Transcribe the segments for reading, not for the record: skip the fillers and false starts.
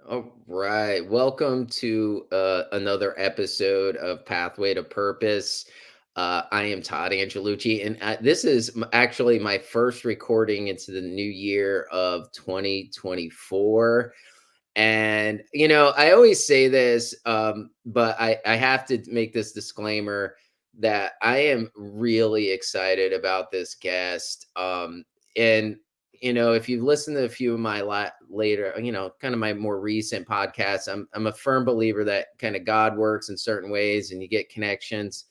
All right. Welcome to another episode of Pathway to Purpose. I am Todd Angelucci, and this is actually my first recording into the new year of 2024. And, I always say this, but I have to make this disclaimer that I am really excited about this guest. And, if you've listened to a few of my later, kind of my more recent podcasts, I'm a firm believer that kind of God works in certain ways and you get connections.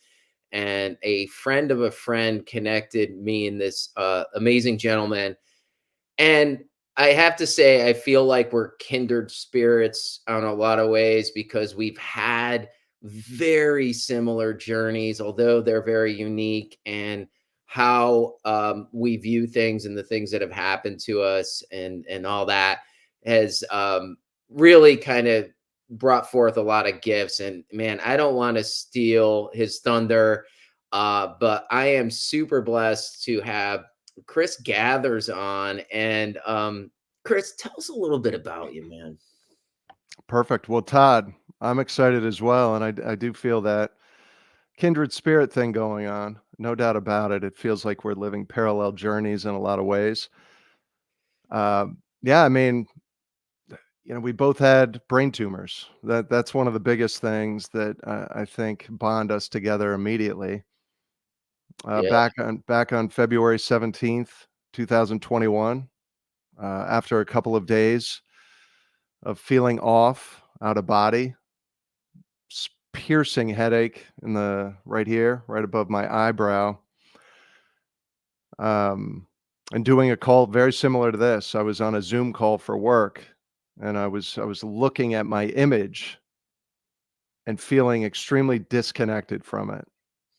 And a friend of a friend connected me and this amazing gentleman, and I have to say, I feel like we're kindred spirits on a lot of ways because we've had very similar journeys, although they're very unique, and how we view things and the things that have happened to us and all that has really kind of brought forth a lot of gifts. And man, I don't want to steal his thunder, but I am super blessed to have Chris Gathers on. And Chris, tell us a little bit about you, man. Perfect. Well, Todd, I'm excited as well, and I do feel that kindred spirit thing going on. No doubt about it. It feels like we're living parallel journeys in a lot of ways. Yeah, I mean, we both had brain tumors. That's one of the biggest things that I think bond us together immediately. Yeah. Back on February 17th, 2021, after a couple of days of feeling off, out of body, piercing headache in the right here, right above my eyebrow. Um, and doing a call very similar to this. I was on a Zoom call for work, and I was looking at my image and feeling extremely disconnected from it.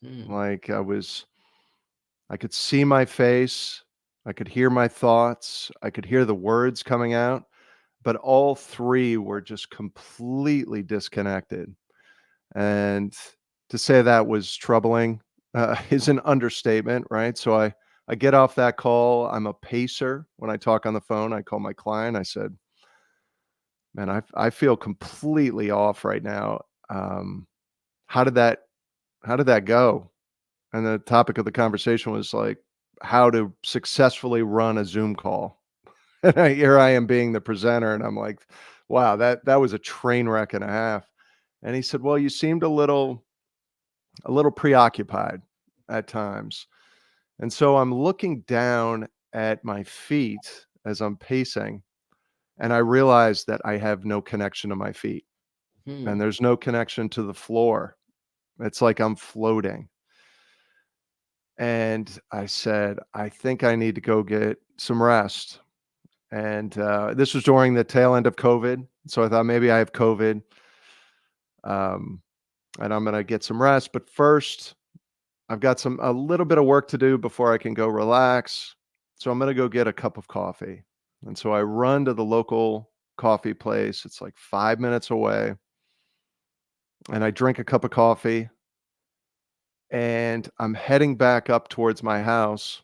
Hmm. Like I could see my face, I could hear my thoughts, I could hear the words coming out, but all three were just completely disconnected. And to say that was troubling is an understatement, right? So I get off that call. I'm a pacer when I talk on the phone. I call my client. I said, "Man, I feel completely off right now. Um, how did that how did that go?" And the topic of the conversation was like how to successfully run a Zoom call. And here I am being the presenter, and I'm like, "Wow, that was a train wreck and a half." And he said, "Well, you seemed a little preoccupied at times." And so I'm looking down at my feet as I'm pacing, and I realize that I have no connection to my feet and Hmm. there's no connection to the floor. It's like I'm floating. And I said, I think I need to go get some rest. And this was during the tail end of COVID. So I thought maybe I have COVID, um, and I'm going to get some rest. But first, I've got a little bit of work to do before I can go relax. So I'm gonna go get a cup of coffee. And so I run to the local coffee place. It's like 5 minutes away. And I drink a cup of coffee and I'm heading back up towards my house.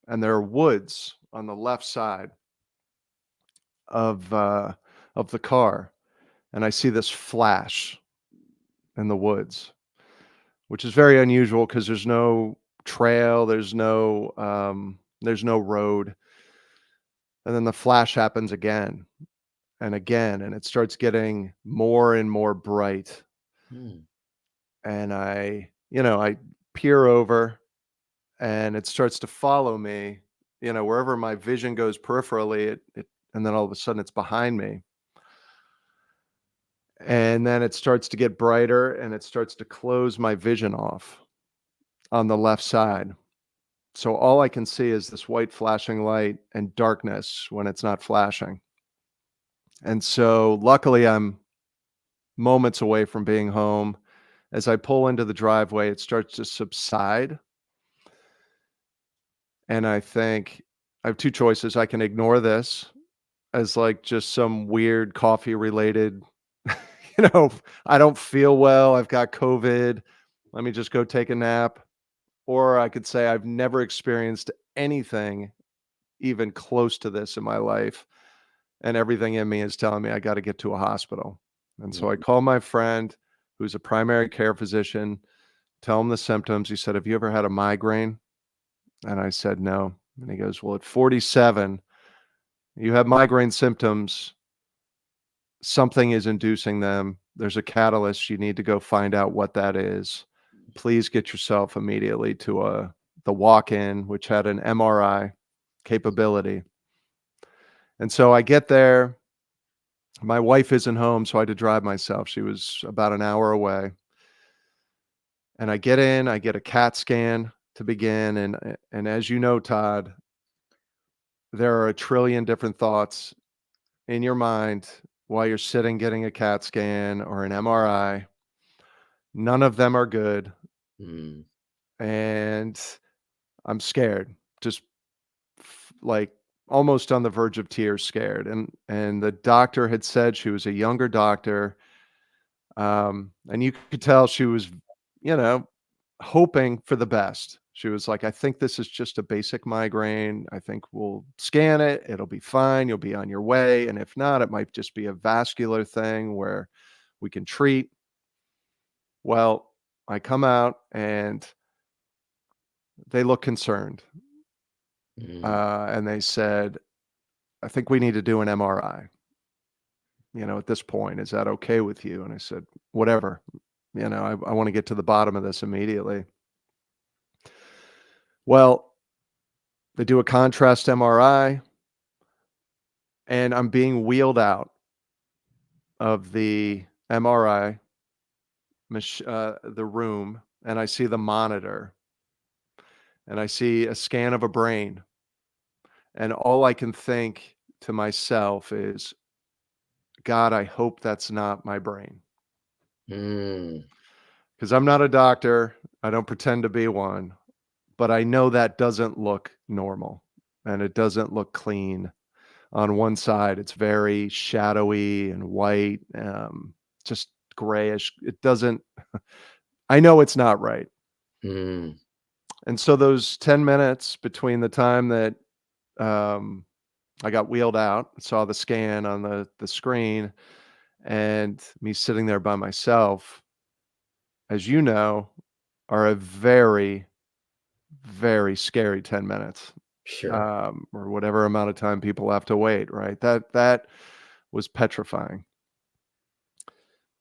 And there are woods on the left side of of the car. And I see this flash in the woods, which is very unusual because there's no trail, there's no road. And then the flash happens again and again, and it starts getting more and more bright. Hmm. And I peer over and it starts to follow me, wherever my vision goes peripherally, and then all of a sudden it's behind me. And then it starts to get brighter and it starts to close my vision off on the left side. So all I can see is this white flashing light and darkness when it's not flashing. And so luckily I'm moments away from being home. As I pull into the driveway, it starts to subside. And I think I have two choices. I can ignore this as like just some weird coffee related, you know, I don't feel well. I've got COVID. Let me just go take a nap. Or I could say I've never experienced anything even close to this in my life. and everything in me is telling me I gotta get to a hospital. And so I Mhm. call my friend who's a primary care physician, tell him the symptoms. He said, "Have you ever had a migraine?" And I said, "No." And he goes, "Well, at 47, you have migraine symptoms. Something is inducing them. There's a catalyst. You need to go find out what that is. Please get yourself immediately to the walk-in, which had an MRI capability." And so I get there. My wife isn't home, so I had to drive myself. She was about an hour away. And I get in, I get a CAT scan to begin, and as you know, Todd, there are a trillion different thoughts in your mind while you're sitting getting a CAT scan or an MRI. None of them are good, Mm. and I'm scared, just like almost on the verge of tears, scared. And the doctor had said, she was a younger doctor, and you could tell she was, you know, hoping for the best. She was like, "I think this is just a basic migraine. I think we'll scan it. It'll be fine. You'll be on your way. And if not, it might just be a vascular thing where we can treat." Well, I come out and they look concerned. Mm. And they said, "I think we need to do an MRI. At this point, is that okay with you?" And I said, "Whatever. I want to get to the bottom of this immediately." Well, they do a contrast MRI, and I'm being wheeled out of the MRI the room, and I see the monitor, and I see a scan of a brain, and all I can think to myself is, "God, I hope that's not my brain." Mm. Because 'Cause I'm not a doctor, I don't pretend to be one, but I know that doesn't look normal, and it doesn't look clean. On one side, it's very shadowy and white, just grayish. It doesn't I know it's not right. Mm. And so those 10 minutes between the time that, um, I got wheeled out, saw the scan on the screen, and me sitting there by myself, as you know, are a very, very scary 10 minutes, Sure. or whatever amount of time people have to wait, right? That was petrifying.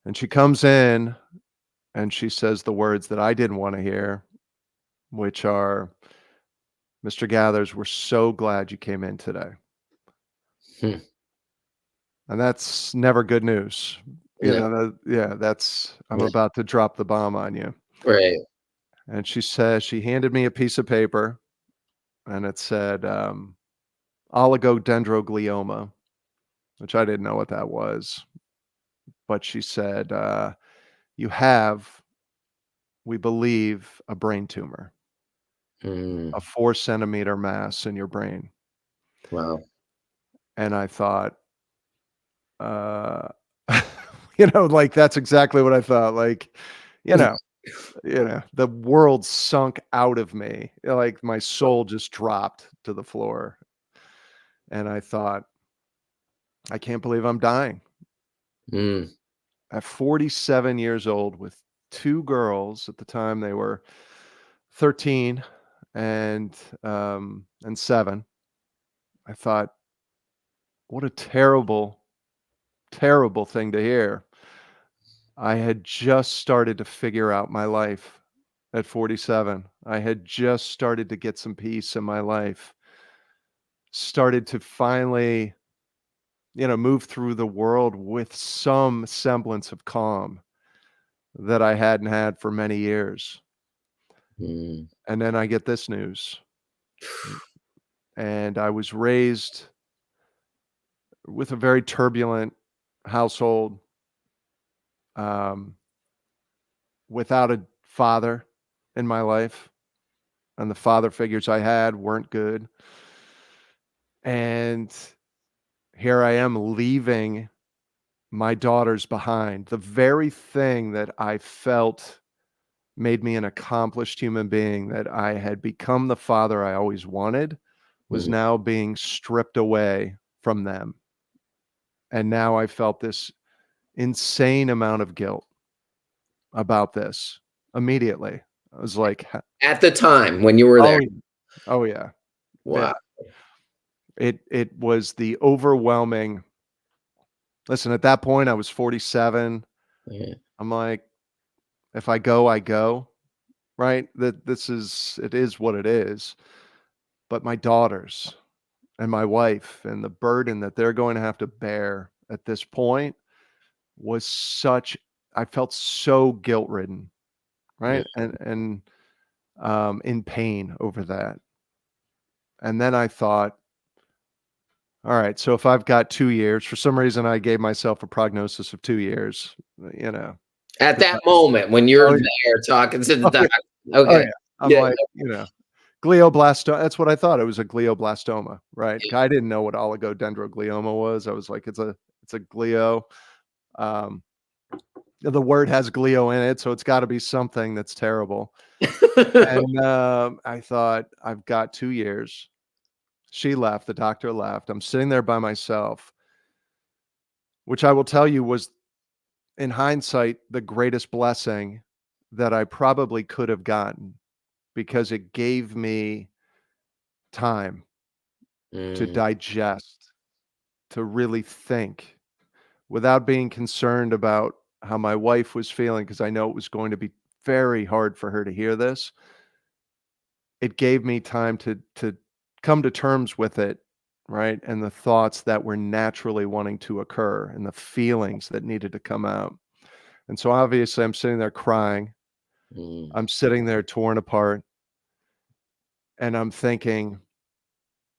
And she comes in and she says the words that I didn't wanna hear, which are, "Mr. Gathers, we're so glad you came in today." Hmm. And that's never good news. No. Yeah, that's I'm No. about to drop the bomb on you. Right. And she says she handed me a piece of paper, and it said, oligodendroglioma, which I didn't know what that was. But she said, "You have, we believe, a brain tumor, a Mm. 4 centimeter mass in your brain." Wow. And I thought, uh, like, that's exactly what I thought. Like, you know, the world sunk out of me. Like, my soul just dropped to the floor. And I thought, I can't believe I'm dying Mm. at 47 years old with 2 girls. At the time, they were 13 and 7. I thought, what a terrible, terrible thing to hear. I had just started to figure out my life at 47. I had just started to get some peace in my life, started to finally, move through the world with some semblance of calm that I hadn't had for many years. Mm. And then I get this news. And I was raised with a very turbulent household, um, without a father in my life, and the father figures I had weren't good. And here I am leaving my daughters behind. The very thing that I felt made me an accomplished human being, that I had become the father I always wanted, was Mm. now being stripped away from them. And now I felt this insane amount of guilt about this immediately. I was like, At the time when you were there. "Oh, yeah. Oh, yeah." Wow. Yeah. It was the overwhelming listen, at that point, I was 47. Yeah. I'm like, "If I go, I go." Right? That this is it is what it is. But my daughters and my wife and the burden that they're going to have to bear at this point was such I felt so guilt-ridden, Mm, right? In pain over that. And then I thought, "All right, so if I've got 2 years," for some reason, I gave myself a prognosis of 2 years, you know, at 'cause that moment when you're oh, yeah. there talking to the Oh, doc. yeah. Oh, Okay. yeah. I'm Yeah, like, glioblastoma that's what I thought, it was a glioblastoma, right? I didn't know what oligodendroglioma was. I was like, it's a glio." Um, the word has glio in it, so it's gotta be something that's terrible. yeah. And, I thought, "I've got 2 years." She left, the doctor left. I'm sitting there by myself, which I will tell you was, in hindsight, the greatest blessing that I probably could have gotten because it gave me time to Mm, digest, to really think without being concerned about how my wife was feeling, because I know it was going to be very hard for her to hear this. It gave me time to come to terms with it, right? And the thoughts that were naturally wanting to occur and the feelings that needed to come out. And so obviously I'm sitting there crying. mm, I'm sitting there torn apart and I'm thinking,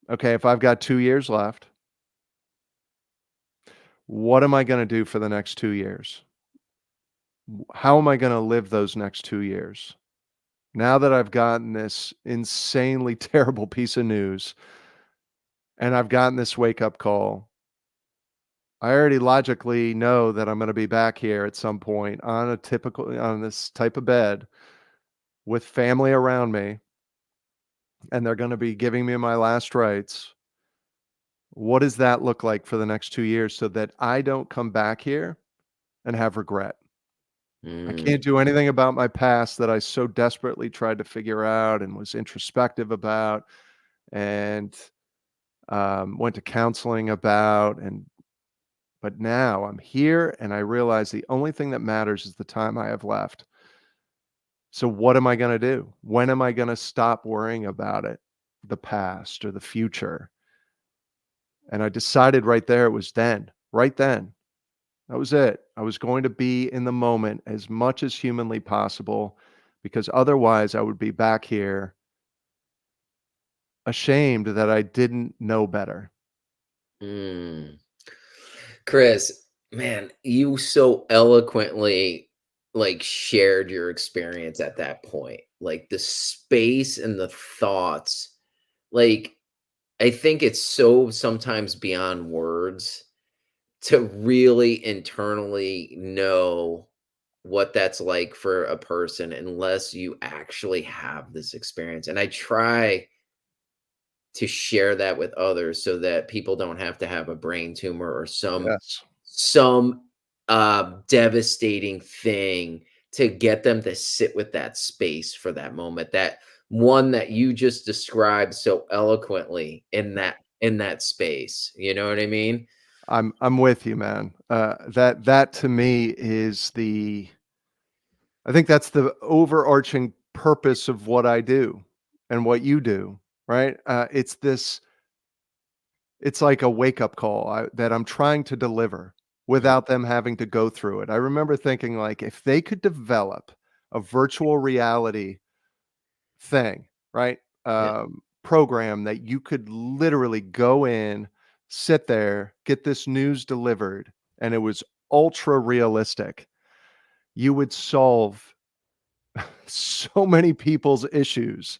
okay, if I've got 2 years left, what am I going to do for the next 2 years? How am I going to live those next 2 years? Now that I've gotten this insanely terrible piece of news and I've gotten this wake up call, I already logically know that I'm gonna be back here at some point on this type of bed with family around me, and they're gonna be giving me my last rites. What does that look like for the next 2 years so that I don't come back here and have regret? I mm. can't do anything about my past that I so desperately tried to figure out and was introspective about and, went to counseling about, but now I'm here and I realize the only thing that matters is the time I have left. So what am I gonna do? When am I gonna stop worrying about it, the past or the future? And I decided right there it was then, right then. That was it. I was going to be in the moment as much as humanly possible because otherwise I would be back here ashamed that I didn't know better. Mm. Chris, man, you so eloquently like shared your experience at that point. Like the space and the thoughts. Like I think it's so sometimes beyond words to really internally know what that's like for a person unless you actually have this experience. And I try to share that with others so that people don't have to have a brain tumor or Yes. some devastating thing to get them to sit with that space for that moment, that one that you just described so eloquently in that space, you know what I mean? I'm with you, man. That to me is I think that's the overarching purpose of what I do and what you do, right? It's like a wake up call that I'm trying to deliver Mm, without them having to go through it. I remember thinking, like, if they could develop a virtual reality thing, right? yeah, Program that you could literally go in, sit there, get this news delivered, and it was ultra realistic, you would solve so many people's issues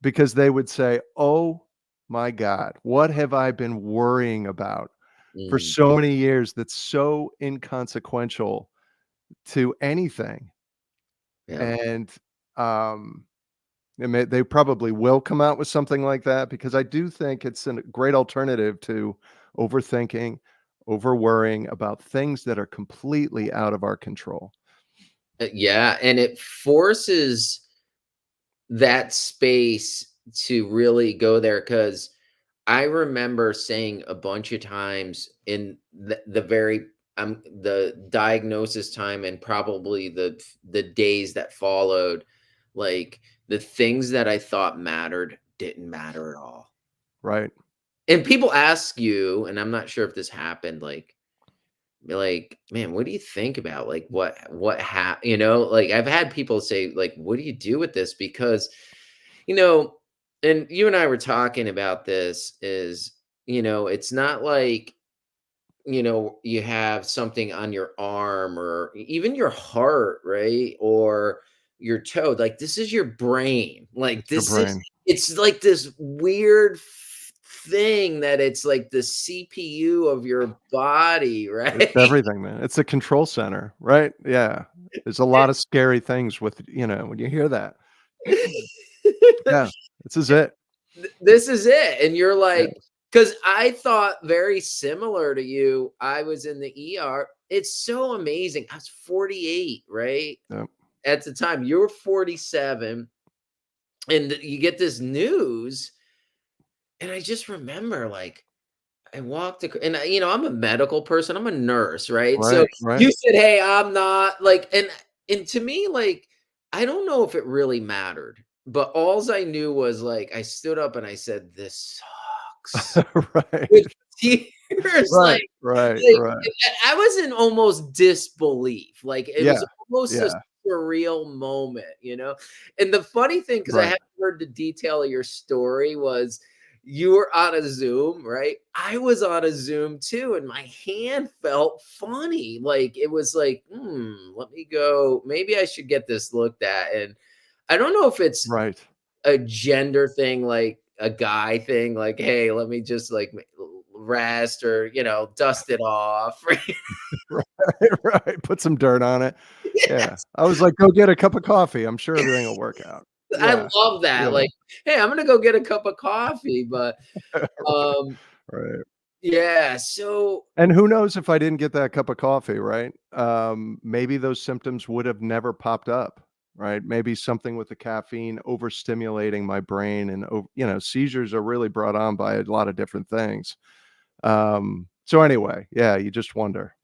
because they would say, "Oh my God, what have I been worrying about for mm, so many years that's so inconsequential to anything?" yeah, And they probably will come out with something like that because I do think it's a great alternative to overthinking, over worrying about things that are completely out of our control. Yeah, and it forces that space to really go there, because I remember saying a bunch of times in the diagnosis time, and probably the days that followed, like, the things that I thought mattered didn't matter at all. Right. And people ask you, and I'm not sure if this happened, like, "Man, what do you think about, like, like, I've had people say, like, "What do you do with this?" Because, you know and you and I were talking about this, is, it's not like, you have something on your arm, or even your heart, right? Or your toe. Like, this is your brain. Like, It's your brain. it's like this weird thing that it's like the CPU of your body, It's right? everything, man. It's a control center, right? Yeah. There's a lot of scary things with, when you hear that. Yeah. This is it. This is it. And you're Yeah. like, because I thought very similar to you. I was in the ER. It's so amazing. I was 48, right? Yeah. At the time, you were 47, and you get this news. And I just remember, like, I walked and I'm a medical person. I'm a nurse, right? So Right, right. you said, "Hey, I'm not," like, and to me, like, I don't know if it really mattered, but alls I knew was, like, I stood up and I said, "This sucks." With Right. tears, Right, right, like, right. I was in almost disbelief. Like, it Yeah, was almost a yeah, surreal moment, you know? And the funny thing, because I right, haven't heard the detail of your story, was you were on a Zoom, right? I was on a Zoom too, and my hand felt funny. Like, it was like, let me go. Maybe I should get this looked at. And I don't know if it's right. a gender thing, like a guy thing, like, "Hey, let me just, like, rest, or, dust it off." Right, right, put some dirt on it. Yeah. Yes. I was like, "Go get a cup of coffee, I'm sure everything will work out." I Yeah, love you that, know? like, "Hey, I'm gonna go get a cup of coffee," but, Right, um, right. yeah, so And who knows if I didn't get that cup of coffee, right? Maybe those symptoms would have never popped up, right? Maybe something with the caffeine overstimulating my brain and seizures are really brought on by a lot of different things. So anyway, yeah, you just wonder.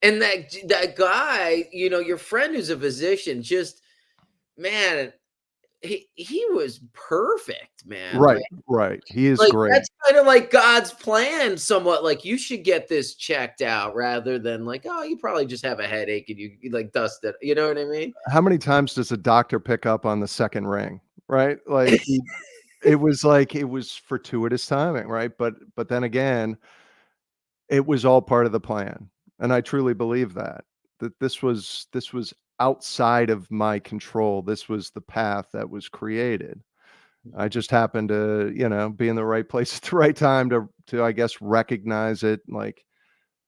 and that guy, your friend who's a physician, just, man, he was perfect, man, Right, right. He is like, great. that's kinda like God's plan somewhat. Like, you should get this checked out, rather than like, "Oh, you probably just have a headache, and you like, dust it." You know what I mean? How many times does a doctor pick up on the second ring, right? Like it was fortuitous timing, right? But then again, it was all part of the plan, and I truly believe that this was outside of my control. This was the path that was created. I just happened to, be in the right place at the right time to I guess recognize it, like,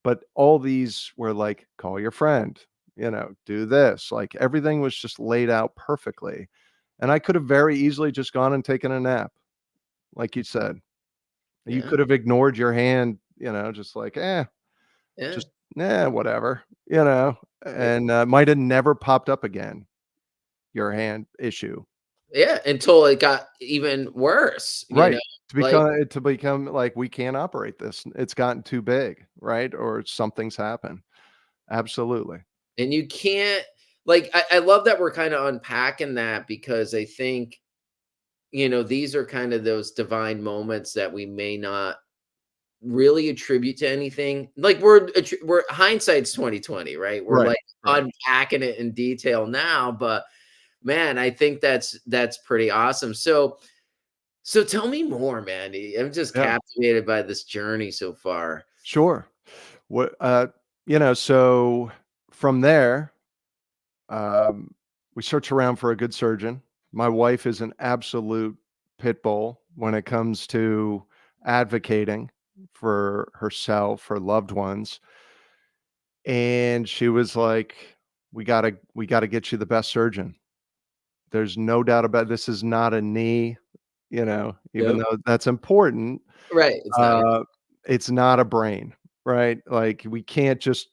but all these were like, call your friend, do this. Like everything was just laid out perfectly. And I could have very easily just gone and taken a nap, like you said. You Yeah, could have ignored your hand, just like, yeah, just, whatever, yeah, and might have never popped up again, your hand issue. yeah, until it got even worse, Right. like, To become like, we can't operate this. It's gotten too big, right? Or something's happened. Absolutely. and you can't, like, I love that we're kinda unpacking that, because I think, these are kind of those divine moments that we may not really attribute to anything. Like, we're hindsight's 2020, right? We're, Right. like, Right. unpacking it in detail now, but, man, I think that's pretty awesome. So tell me more, man. I'm just Yeah. captivated by this journey so far. Sure. What so from there, um, we search around for a good surgeon. My wife is an absolute pit bull when it comes to advocating for herself, her loved ones. And she was like, we gotta get you the best surgeon. There's no doubt about this is not a knee, even Yep. though that's important, Right, it's not a uh, it's not a brain, right? Like, we can't just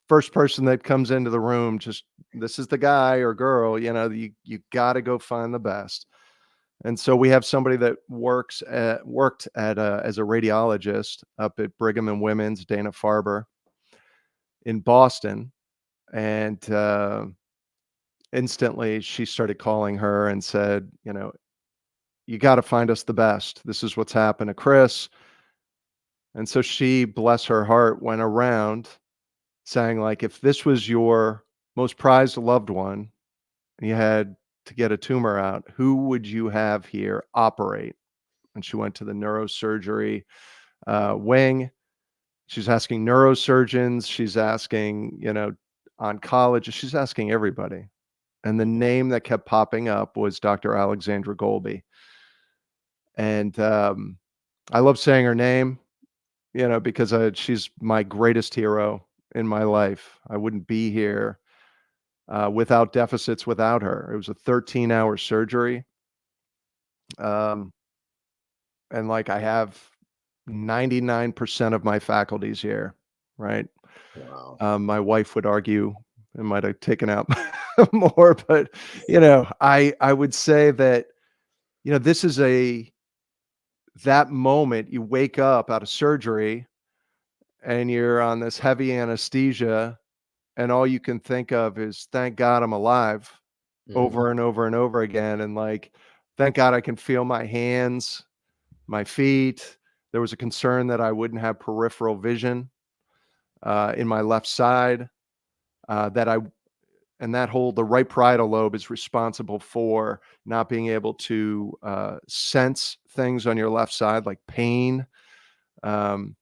first person that comes into the room, just this is the guy or girl, you got to go find the best. And so we have somebody that worked at as a radiologist up at Brigham and Women's, Dana Farber in Boston, and instantly she started calling her and said, you got to find us the best. This is what's happened to Chris. And so she, bless her heart, went around saying, like, if this was your most prized loved one and you had to get a tumor out, who would you have here operate? And she went to the neurosurgery wing. She's asking neurosurgeons. She's asking, oncologists. She's asking everybody. And the name that kept popping up was Dr. Alexandra Golby. And I love saying her name, because she's my greatest hero in my life. I wouldn't be here without deficits without her. It was a 13-hour surgery. Um, and like I have 99% of my faculties here, right? Wow. My wife would argue it might have taken out more, but I would say that, this is that moment you wake up out of surgery and you're on this heavy anesthesia and all you can think of is thank God I'm alive Mhm. over and over and over again. And like, thank God I can feel my hands, my feet. There was a concern that I wouldn't have peripheral vision in my left side. That I and that whole the right parietal lobe is responsible for not being able to sense things on your left side, like pain. Um,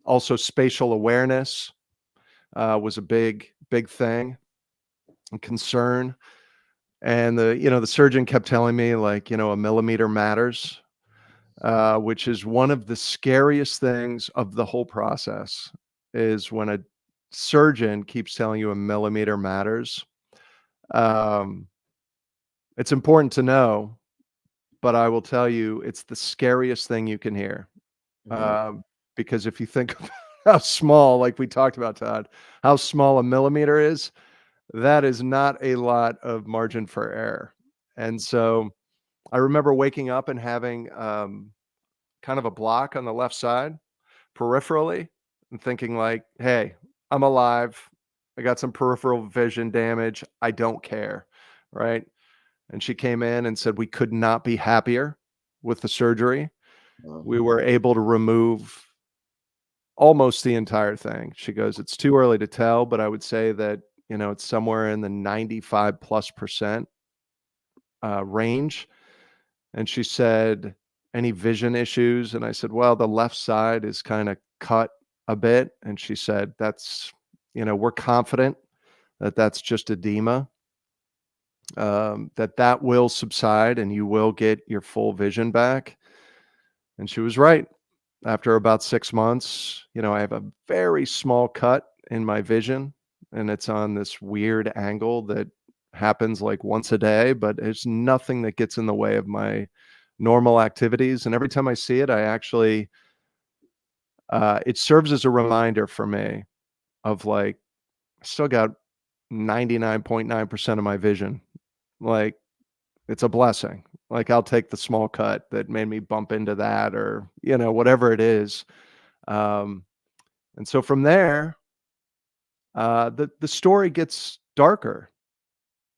Also, spatial awareness was a big thing and concern. And the surgeon kept telling me, like, a millimeter matters, which is one of the scariest things of the whole process, is when a surgeon keeps telling you a millimeter matters. Um, it's important to know, but I will tell you, it's the scariest thing you can hear. Mhm. Um, because if you think of how small, like we talked about, Todd, how small a millimeter is, that is not a lot of margin for error. And so I remember waking up and having kind of a block on the left side peripherally and thinking like, "Hey, I'm alive. I got some peripheral vision damage. I don't care." Right? And she came in and said we could not be happier with the surgery. Wow. We were able to remove almost the entire thing. She goes, "It's too early to tell, but I would say that, it's somewhere in the 95+% range." And she said, "Any vision issues?" And I said, "Well, the left side is kinda cut a bit." And she said, "That's we're confident that that's just edema, that will subside and you will get your full vision back." And she was right. After about 6 months, I have a very small cut in my vision, and it's on this weird angle that happens, like, once a day, but it's nothing that gets in the way of my normal activities, and every time I see it, I actually it serves as a reminder for me of, like, I still got 99.9% of my vision. Like, it's a blessing. Like, I'll take the small cut that made me bump into that or, whatever it is. Um, and so from there, the story gets darker,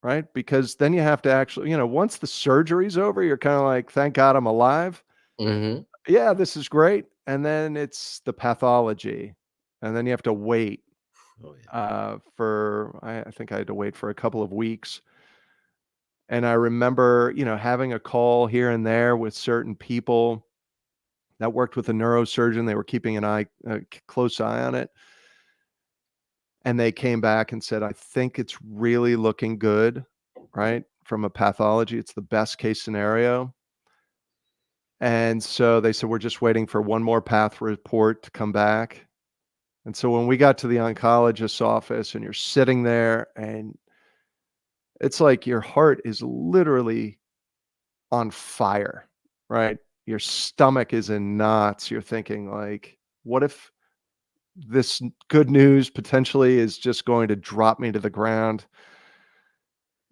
right? Because then you have to actually, once the surgery's over, you're kind of like, thank God I'm alive. Mhm. Yeah, this is great. And then it's the pathology. And then you have to wait Oh, yeah. I think I had to wait for a couple of weeks. And I remember, having a call here and there with certain people that worked with a neurosurgeon. They were keeping a close eye on it. And they came back and said, "I think it's really looking good," right? From a pathology, it's the best case scenario. And so they said, "We're just waiting for one more path report to come back." And so when we got to the oncologist's office and you're sitting there and it's like your heart is literally on fire, right? Your stomach is in knots. You're thinking like, what if this good news potentially is just going to drop me to the ground.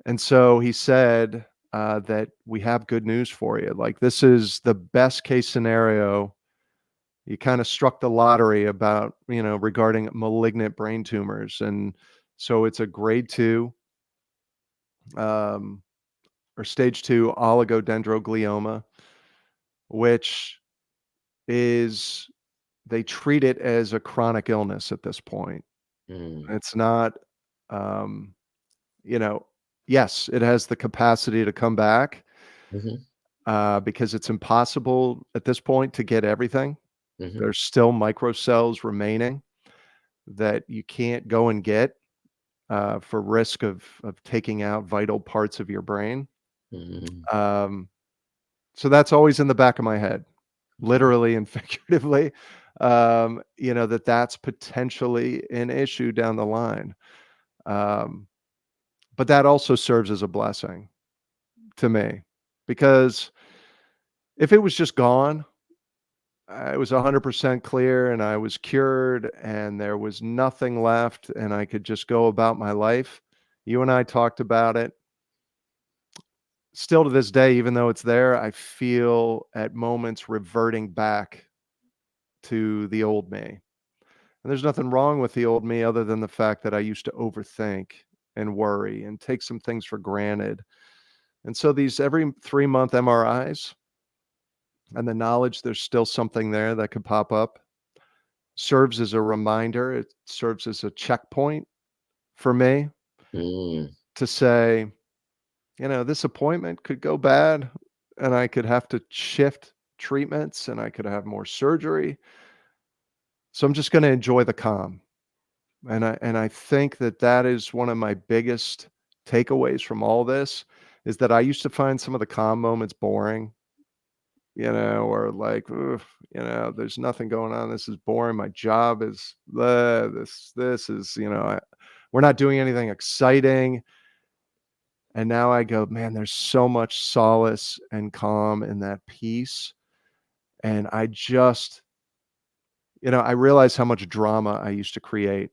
And so he said, that we have good news for you. Like, this is the best case scenario. You kind of struck the lottery about, regarding malignant brain tumors. And so it's a grade 2, um, or stage 2 oligodendroglioma, which is, they treat it as a chronic illness at this point. Mm, It's not, um, you know, yes, it has the capacity to come back, mhm, because it's impossible at this point to get everything. mhm, There's still microcells remaining that you can't go and get, for risk of taking out vital parts of your brain. mhm, Um, so that's always in the back of my head, okay. literally and figuratively, that's potentially an issue down the line. Um, but that also serves as a blessing to me, because if it was just gone, I was 100% clear and I was cured and there was nothing left and I could just go about my life. You and I talked about it. Still to this day, even though it's there, I feel at moments reverting back to the old me. And there's nothing wrong with the old me other than the fact that I used to overthink and worry and take some things for granted. And so these every 3-month MRIs and the knowledge there's still something there that could pop up serves as a reminder. It serves as a checkpoint for me Mm, to say, this appointment could go bad and I could have to shift treatments and I could have more surgery. So I'm just going to enjoy the calm. And I think that that is one of my biggest takeaways from all this, is that I used to find some of the calm moments boring, or like, "Ugh, there's nothing going on. This is boring. My job is this is, we're not doing anything exciting." And now I go, man, there's so much solace and calm in that peace. And I just, I realize how much drama I used to create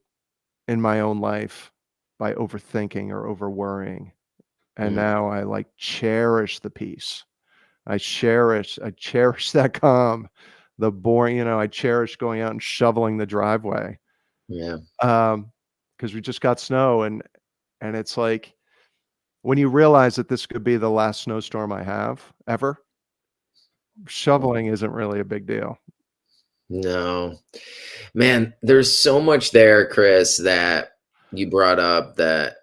in my own life by overthinking or over worrying. And mm, now I like cherish the peace. I cherish that calm, the boring, I cherish going out and shoveling the driveway. yeah. Because we just got snow, and it's like, when you realize that this could be the last snowstorm I have ever, shoveling isn't really a big deal. No. Man, there's so much there, Chris, that you brought up that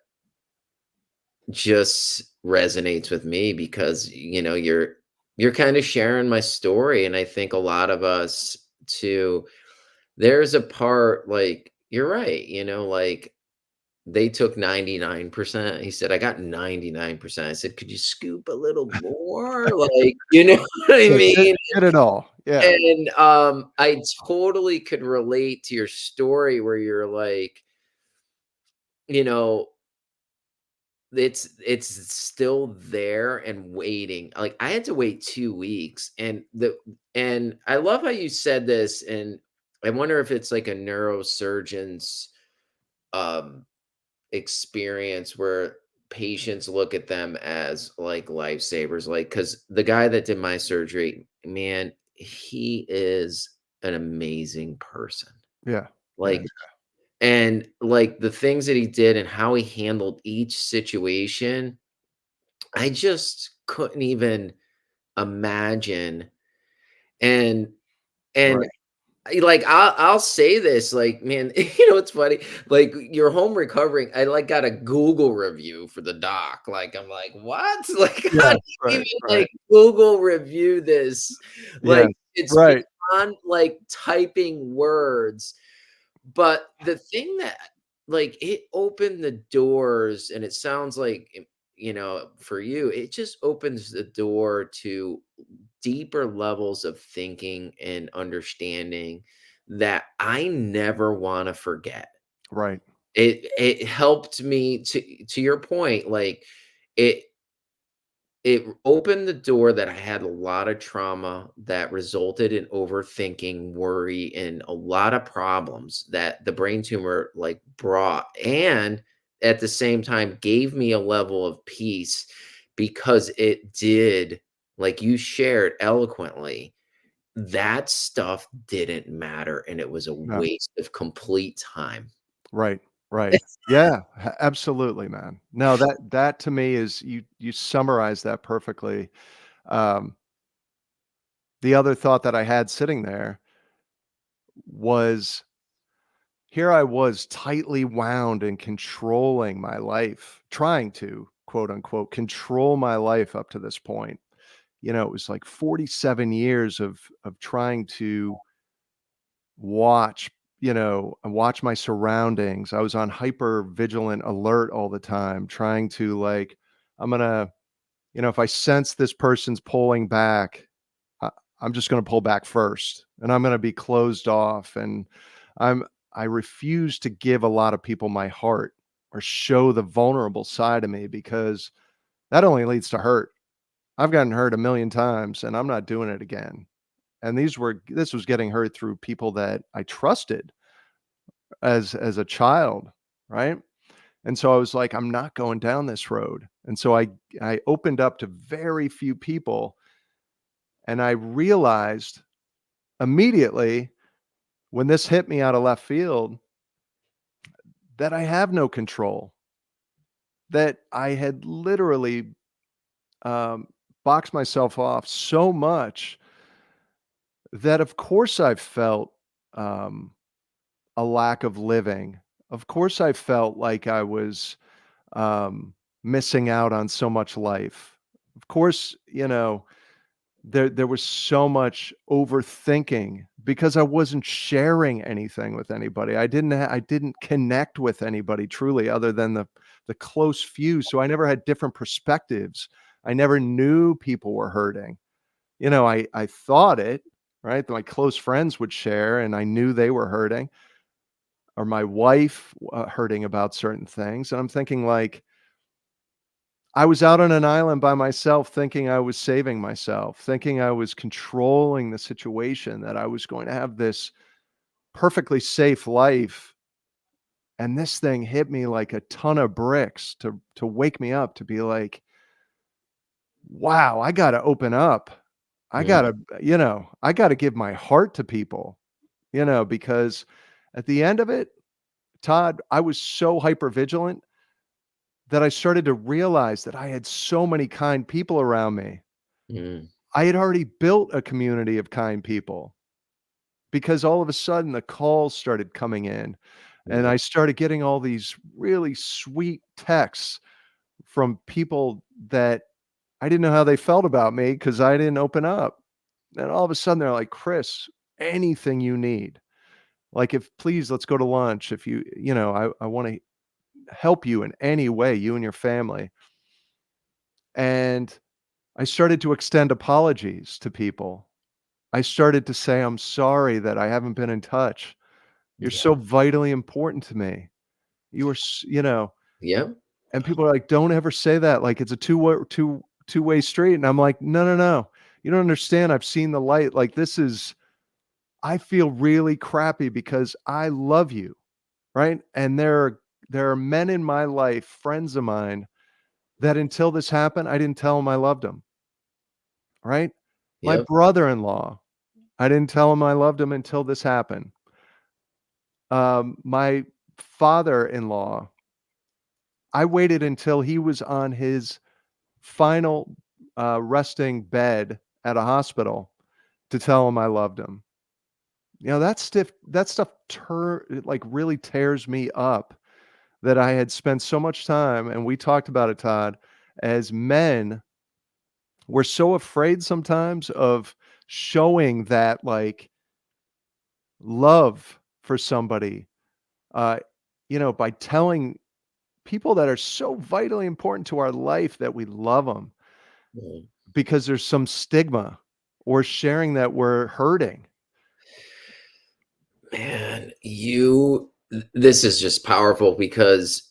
just resonates with me because, you're kind of sharing my story, and I think a lot of us too. There's a part like you're right, like they took 99%. He said, I got 99%. I said, could you scoop a little more? Like, you know what I Yeah, get mean? get it all. Yeah, And I totally could relate to your story where you're like, you know, it's still there and waiting. Like I had to wait 2 weeks and I love how you said this, and I wonder if it's like a neurosurgeon's um experience where patients look at them as like lifesavers. Like, because the guy that did my surgery, man, he is an amazing person. yeah, yeah, Like, and like the things that he did and how he handled each situation, I just couldn't even imagine. And and right. like, I'll say this, like, man, it's funny, like, you're home recovering, I, like, got a Google review for the doc, like, I'm like, "What?" Like, how Yes, do you right, even, right. like, Google review this? Like, Yes, it's right, beyond, like, typing words, but the thing that like, it opened the doors, and it sounds like, for you, it just opens the door to deeper levels of thinking and understanding that I never wanna forget. right. It helped me to your point, like, it it opened the door that I had a lot of trauma that resulted in overthinking, worry, and a lot of problems that the brain tumor like brought. And at the same time, gave me a level of peace because it did, like you shared eloquently, that stuff didn't matter. And it was a No. waste of complete time. Right, right. Yeah, absolutely, man. No, that to me is you summarize that perfectly. Um, the other thought that I had sitting there was here I was tightly wound and controlling my life, trying to quote unquote control my life up to this point. It was like 47 years of trying to watch, watch my surroundings. I was on hyper vigilant alert all the time, trying to like, I'm gonna, if I sense this person's pulling back, I, I'm just gonna pull back first, and I'm gonna be closed off. And I'm I refuse to give a lot of people my heart or show the vulnerable side of me because that only leads to hurt. I've gotten hurt a million times, and I'm not doing it again. And this was getting hurt through people that I trusted as a child, right? And so I was like, I'm not going down this road. And so I opened up to very few people, and I realized immediately when this hit me out of left field that I have no control, that I had literally um, boxed myself off so much that of course I felt um, a lack of living. Of course I felt like I was um, missing out on so much life. Of course, there was so much overthinking because I wasn't sharing anything with anybody. I didn't connect with anybody truly other than the close few. So I never had different perspectives. I never knew people were hurting. I thought it, right? My close friends would share and I knew they were hurting, or my wife hurting about certain things. And I'm thinking like, I was out on an island by myself thinking I was saving myself, thinking I was controlling the situation, that I was going to have this perfectly safe life. And this thing hit me like a ton of bricks to wake me up to be like, wow, I got to open up. I got Mm, to, I got to give my heart to people, because at the end of it, Todd, I was so hyper vigilant that I started to realize that I had so many kind people around me. mm, I had already built a community of kind people because all of a sudden the calls started coming in and mm, I started getting all these really sweet texts from people that I didn't know how they felt about me because I didn't open up. And all of a sudden they're like, Chris, anything you need. Like, if please, let's go to lunch. If I want to help you in any way, you and your family. And I started to extend apologies to people. I started to say, I'm sorry that I haven't been in touch. You're yeah. so vitally important to me. You were, Yeah. and people are like, don't ever say that. Like it's a two-way street. And I'm like, no, no, no. You don't understand. I've seen the light. Like I feel really crappy because I love you. Right. And there are men in my life, friends of mine, that until this happened, I didn't tell them I loved them. Right. My Yep. brother-in-law, I didn't tell him I loved him until this happened. My father-in-law, I waited until he was on his final, resting bed at a hospital to tell him I loved him. That stuff it, like, really tears me up that I had spent so much time, and we talked about it, Todd, as men, we're so afraid sometimes of showing that, like, love for somebody, uh, by telling people that are so vitally important to our life that we love them Mm. because there's some stigma or sharing that we're hurting. Man, this is just powerful because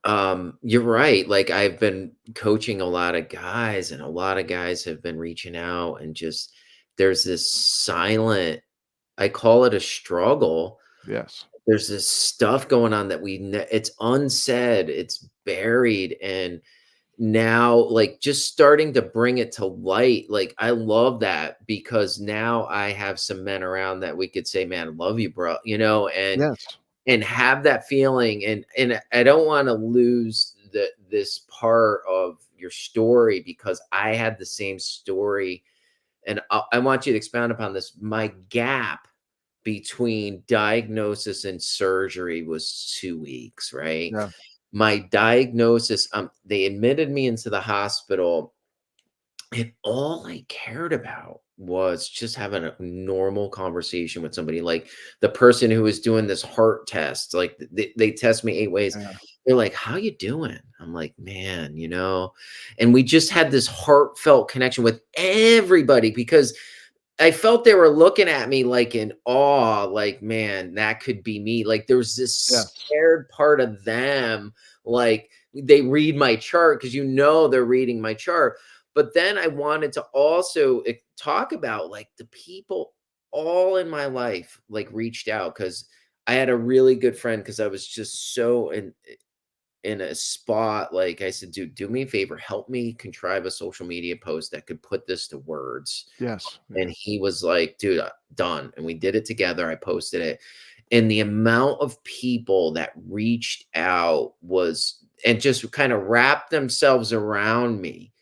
You're right. Like, I've been coaching a lot of guys, and a lot of guys have been reaching out, and just there's this silent, I call it a struggle. Yes. There's this stuff going on that it's unsaid, it's buried, and now, like, just starting to bring it to light, like, I love that, because now I have some men around that we could say, "Man, I love you, bro," Yes. and have that feeling, and I don't wanna lose this part of your story, because I had the same story, and I want you to expound upon this. My gap between diagnosis and surgery was 2 weeks, right? Yeah. My diagnosis, they admitted me into the hospital, and all I cared about was just having a normal conversation with somebody, like the person who was doing this heart test. Like, they test me 8 ways. Yeah. They're like, "How you doing?" I'm like, "Man," and we just had this heartfelt connection with everybody, because I felt they were looking at me, like, in awe, like, "Man, that could be me." Like, there was this Yes. scared part of them, like, they read my chart, because they're reading my chart. But then I wanted to also, talk about, like, the people all in my life, like, reached out, because I had a really good friend, because I was just so in a spot. Like, I said, "Dude, do me a favor, help me contrive a social media post that could put this to words." Yes. And Yeah. he was like, "Dude, done." And we did it together. I posted it. And the amount of people that reached out was, and just kind of wrapped themselves around me,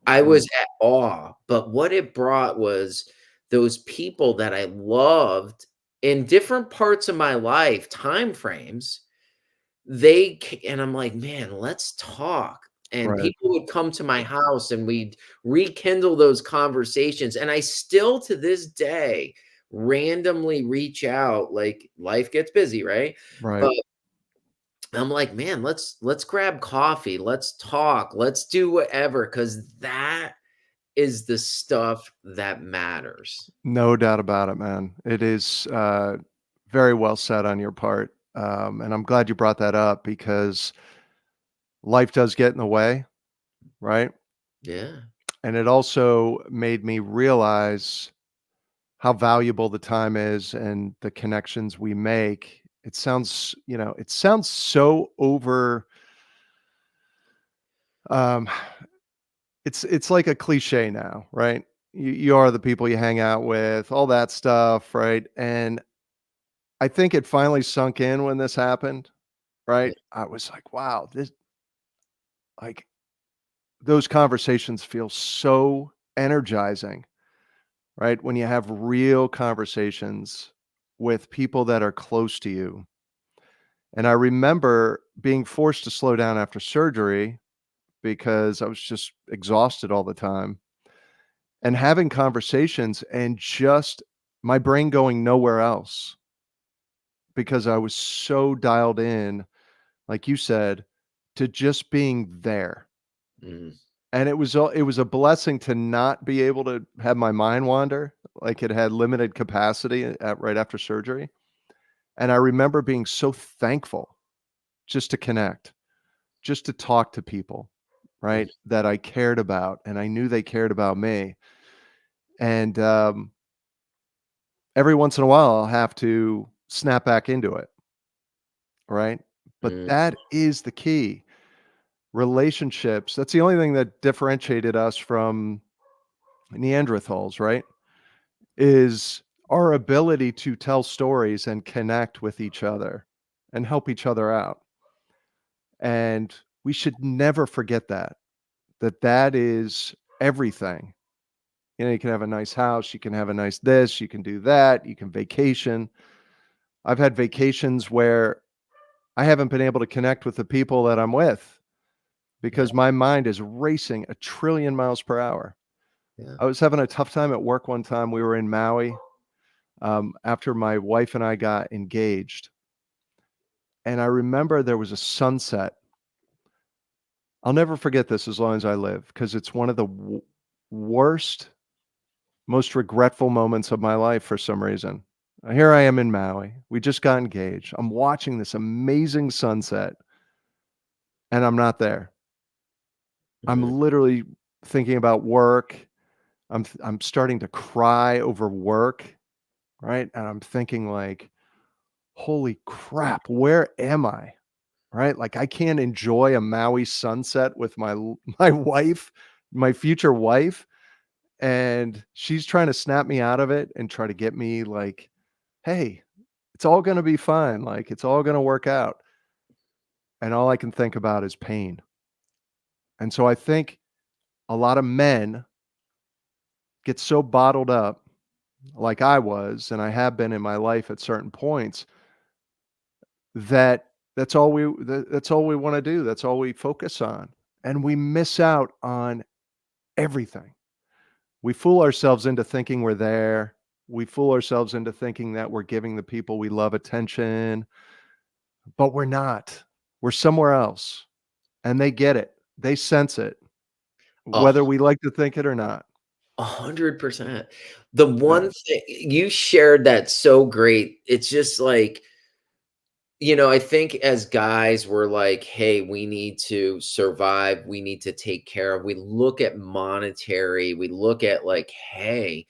I Mm. was at awe. But what it brought was those people that I loved in different parts of my life, time frames, and I'm like, "Man, let's talk." And Right. people would come to my house, and we'd rekindle those conversations. And I still, to this day, randomly reach out. Like, life gets busy, right? Right. But I'm like, "Man, let's grab coffee, let's talk, let's do whatever," because that is the stuff that matters. No doubt about it, man. It is very well said on your part. And I'm glad you brought that up because life does get in the way, right? Yeah. And it also made me realize how valuable the time is and the connections we make. It sounds so over um it's like a cliche now, right? You are the people you hang out with, all that stuff, right? And I think it finally sunk in when this happened, Yeah. right? I was like, wow, this like those conversations feel so energizing, right? When you have real conversations with people that are close to you. And I remember being forced to slow down after surgery because I was just exhausted all the time and having conversations and just my brain going nowhere else because I was so dialed in, like you said, to just being there. Mhm. And it was a blessing to not be able to have my mind wander, like it had limited capacity at right after surgery. And I remember being so thankful just to connect, just to talk to people, Mhm. right? That I cared about and I knew they cared about me. And every once in a while I'll have to snap back into it, right? But Mhm. that is the key. Relationships, that's the only thing that differentiated us from Neanderthals, right? Is our ability to tell stories and connect with each other and help each other out. And we should never forget that is everything. You can have a nice house, you can have a nice this, you can do that, you can vacation. I've had vacations where I haven't been able to connect with the people that I'm with Yeah. because my mind is racing a trillion miles per hour. Yeah. I was having a tough time at work one time. We were in Maui after my wife and I got engaged. And I remember there was a sunset. I'll never forget this as long as I live because it's one of the worst, most regretful moments of my life for some reason. Here I am in Maui. We just got engaged. I'm watching this amazing sunset. and I'm not there. I'm Mhm. literally thinking about work. I'm starting to cry over work, right? And I'm thinking like, "Holy crap, where am I?" Right? Like, I can't enjoy a Maui sunset with my wife, my future wife, and she's trying to snap me out of it and try to get me like, "Hey, it's all gonna be fine, like, it's all gonna work out." And all I can think about is pain. And so I think a lot of men get so bottled up like I was, and I have been in my life at certain points, that that's all we wanna do, that's all we focus on, and we miss out on everything. We fool ourselves into thinking we're there. We fool ourselves into thinking that we're giving the people we love attention, but we're not. We're somewhere else, and they get it. They sense it, Oh, whether we like to think it or not. 100%. The Yeah, one thing you shared that's so great, it's just like, I think as guys, we're like, hey, we need to survive. We need to take care of. We look at monetary, we look at like, hey,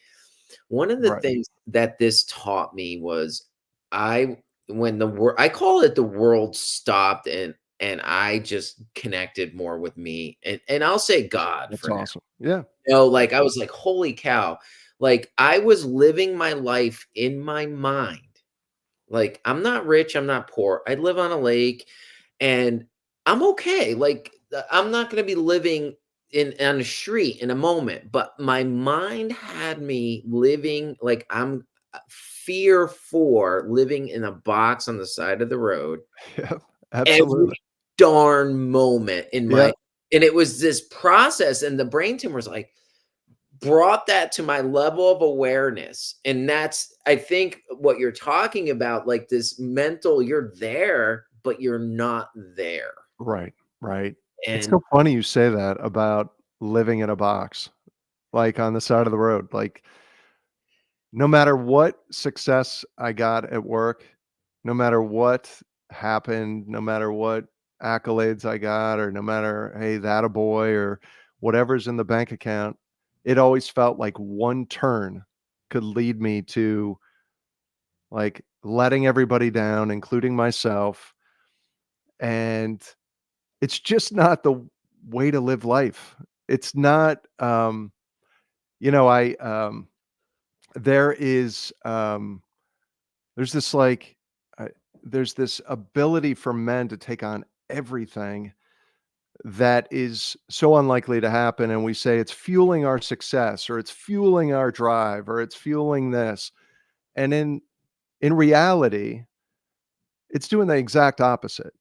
one of the right. things that this taught me was I when the world I call it the world stopped and I just connected more with me and I'll say God That's for now. awesome. Yeah, Like I was like, holy cow. Like I was living my life in my mind. Like, I'm not rich, I'm not poor. I live on a lake and I'm okay. Like, I'm not going to be living in on a street in a moment, but my mind had me living like I'm fear for living in a box on the side of the road yeah, every absolutely. darn moment in Yeah, my and it was this process and the brain tumors like brought that to my level of awareness, and that's I think what you're talking about, like, this mental you're there, but you're not there, right, right. It's and so funny you say that about living in a box, like, on the side of the road. Like, no matter what success I got at work, no matter what happened, no matter what accolades I got, or no matter, hey, that a boy, or whatever's in the bank account, it always felt like one turn could lead me to like letting everybody down, including myself. And it's just not the way to live life. It's not, I, there is, there's this like, uh, there's this ability for men to take on everything that is so unlikely to happen, and we say it's fueling our success, or it's fueling our drive, or it's fueling this, and in reality, it's doing the exact opposite,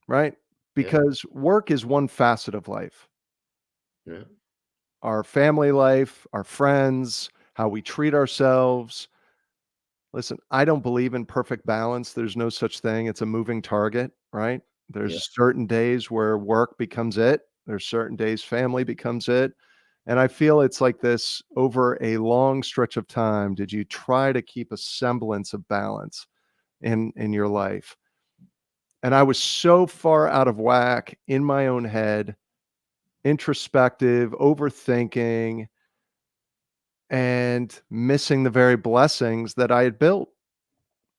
right? yeah, Because work is one facet of life. yeah, Our family life, our friends, how we treat ourselves. Listen, I don't believe in perfect balance. There's no such thing. It's a moving target, right? yeah, There's certain days where work becomes it. There's certain days family becomes it. And I feel it's like this over a long stretch of time. Did you try to keep a semblance of balance in your life? And I was so far out of whack in my own head, introspective, overthinking, and missing the very blessings that I had built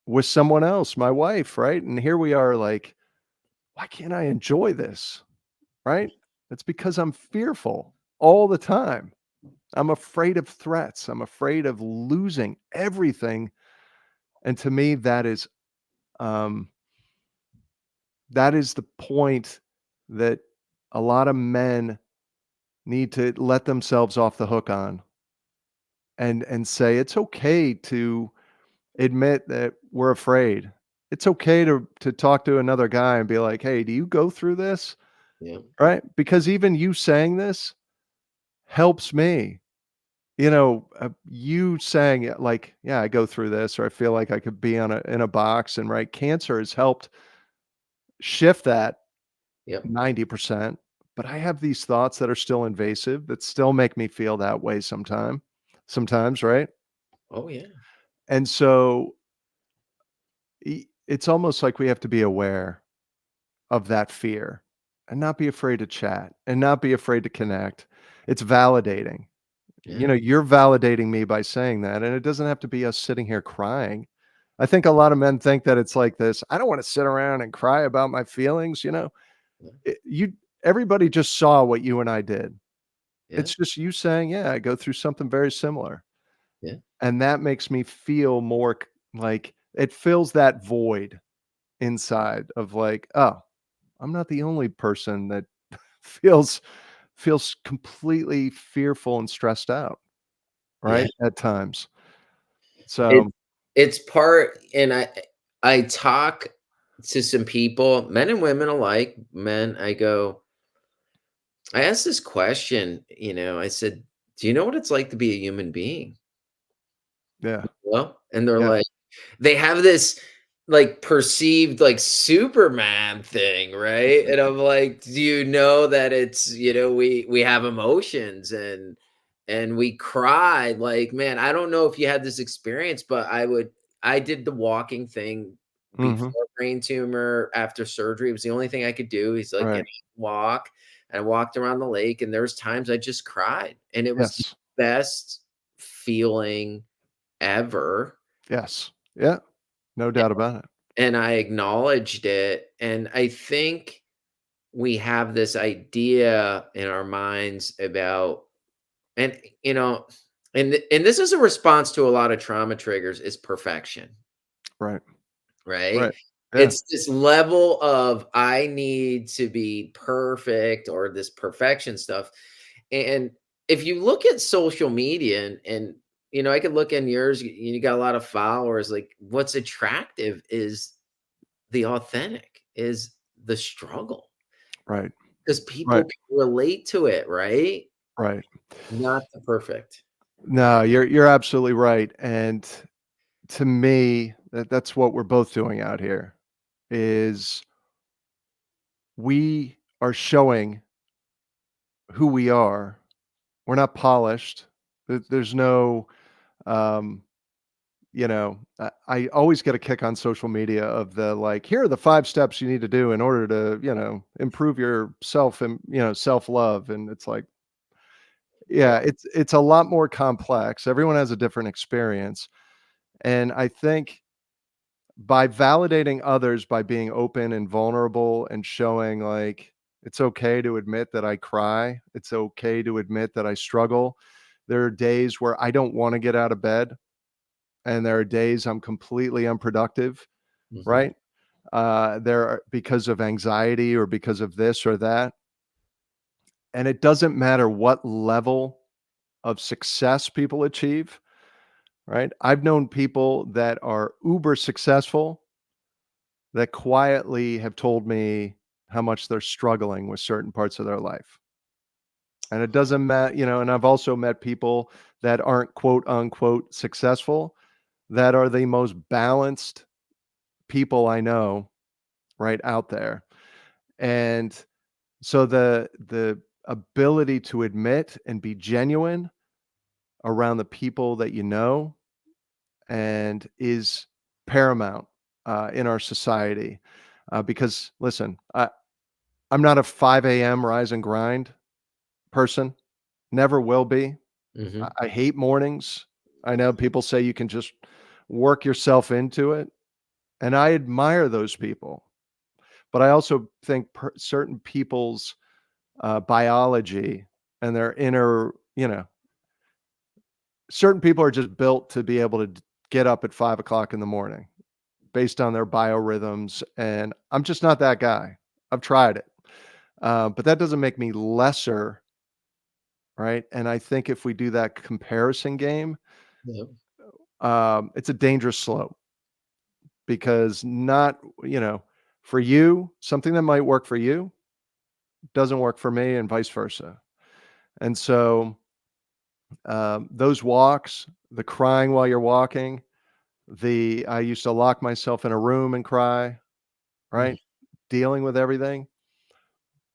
with someone else, my wife, right? And here we are like, why can't I enjoy this? Right? It's because I'm fearful all the time. I'm afraid of threats. I'm afraid of losing everything. And to me, um, that is the point that a lot of men need to let themselves off the hook on, and say it's okay to admit that we're afraid. It's okay to talk to another guy and be like, "Hey, do you go through this?" yeah, Right? Because even you saying this helps me. You saying it like, "Yeah, I go through this," or "I feel like I could be on a in a box," and right, cancer has helped shift that yeah. 90%, but I have these thoughts that are still invasive that still make me feel that way sometimes, right? Oh, yeah. And so it's almost like we have to be aware of that fear and not be afraid to chat and not be afraid to connect. It's validating. Yeah. You're validating me by saying that, and it doesn't have to be us sitting here crying. I think a lot of men think that it's like this. I don't want to sit around and cry about my feelings. Yeah. You everybody just saw what you and I did. Yeah. It's just you saying, "Yeah, I go through something very similar." Yeah. And that makes me feel more like it fills that void inside of like, "Oh, I'm not the only person that feels completely fearful and stressed out, Yeah. right? At times." It So, it's part and I talk to some people, men and women alike. Men, I asked this question, I said, "Do you know what it's like to be a human being?" yeah. Well, and they're Yeah. like they have this, like, perceived, like, Superman thing, right? And I'm like, "Do you know that it's we have emotions and we cry?" Like, man, I don't know if you had this experience, but I did the walking thing Mhm. before brain tumor, after surgery. It was the only thing I could do. He's like, "Get Right. up, walk." And I walked around the lake, and there was times I just cried, and it was the Yes. best feeling ever. Yes. Yeah. No doubt about it. And I acknowledged it, and I think we have this idea in our minds about and, you know, and this is a response to a lot of trauma triggers is perfection, Right. right? Right. Yeah. It's this level of I need to be perfect or this perfection stuff. And if you look at social media and I could look in yours, you got a lot of followers, like what's attractive is the authentic, is the struggle, Right. because people Right. can relate to it, right? Right. Not the perfect. No, you're absolutely right, and to me, that's what we're both doing out here, is we are showing who we are. We're not polished. There's no, um, I always get a kick on social media of the like, here are the 5 steps you need to do in order to, improve your self and, self-love. And it's like, yeah, Yeah. it's a lot more complex. Everyone has a different experience. And I think by validating others by being open and vulnerable and showing like it's okay to admit that I cry, it's okay to admit that I struggle. There are days where I don't want to get out of bed, and there are days I'm completely unproductive, Mhm. right? There are because of anxiety or because of this or that. And it doesn't matter what level of success people achieve, right? I've known people that are uber successful that quietly have told me how much they're struggling with certain parts of their life. And it doesn't matter, and I've also met people that aren't quote unquote successful that are the most balanced people I know right out there. And so the ability to admit and be genuine around the people that you know and is paramount in our society. Because listen, I'm not a 5 a.m. rise and grind person, never will be. Mhm. I hate mornings. I know people say you can just work yourself into it, and I admire those people. But I also think certain people's biology and their inner, certain people are just built to be able to get up at 5 o'clock in the morning based on their biorhythms. And I'm just not that guy. I've tried it. But that doesn't make me lesser, right? And I think if we do that comparison game, Yep. it's a dangerous slope because not, for you, something that might work for you doesn't work for me and vice versa. And so those walks, the crying while you're walking, I used to lock myself in a room and cry, Mhm. right? Dealing with everything.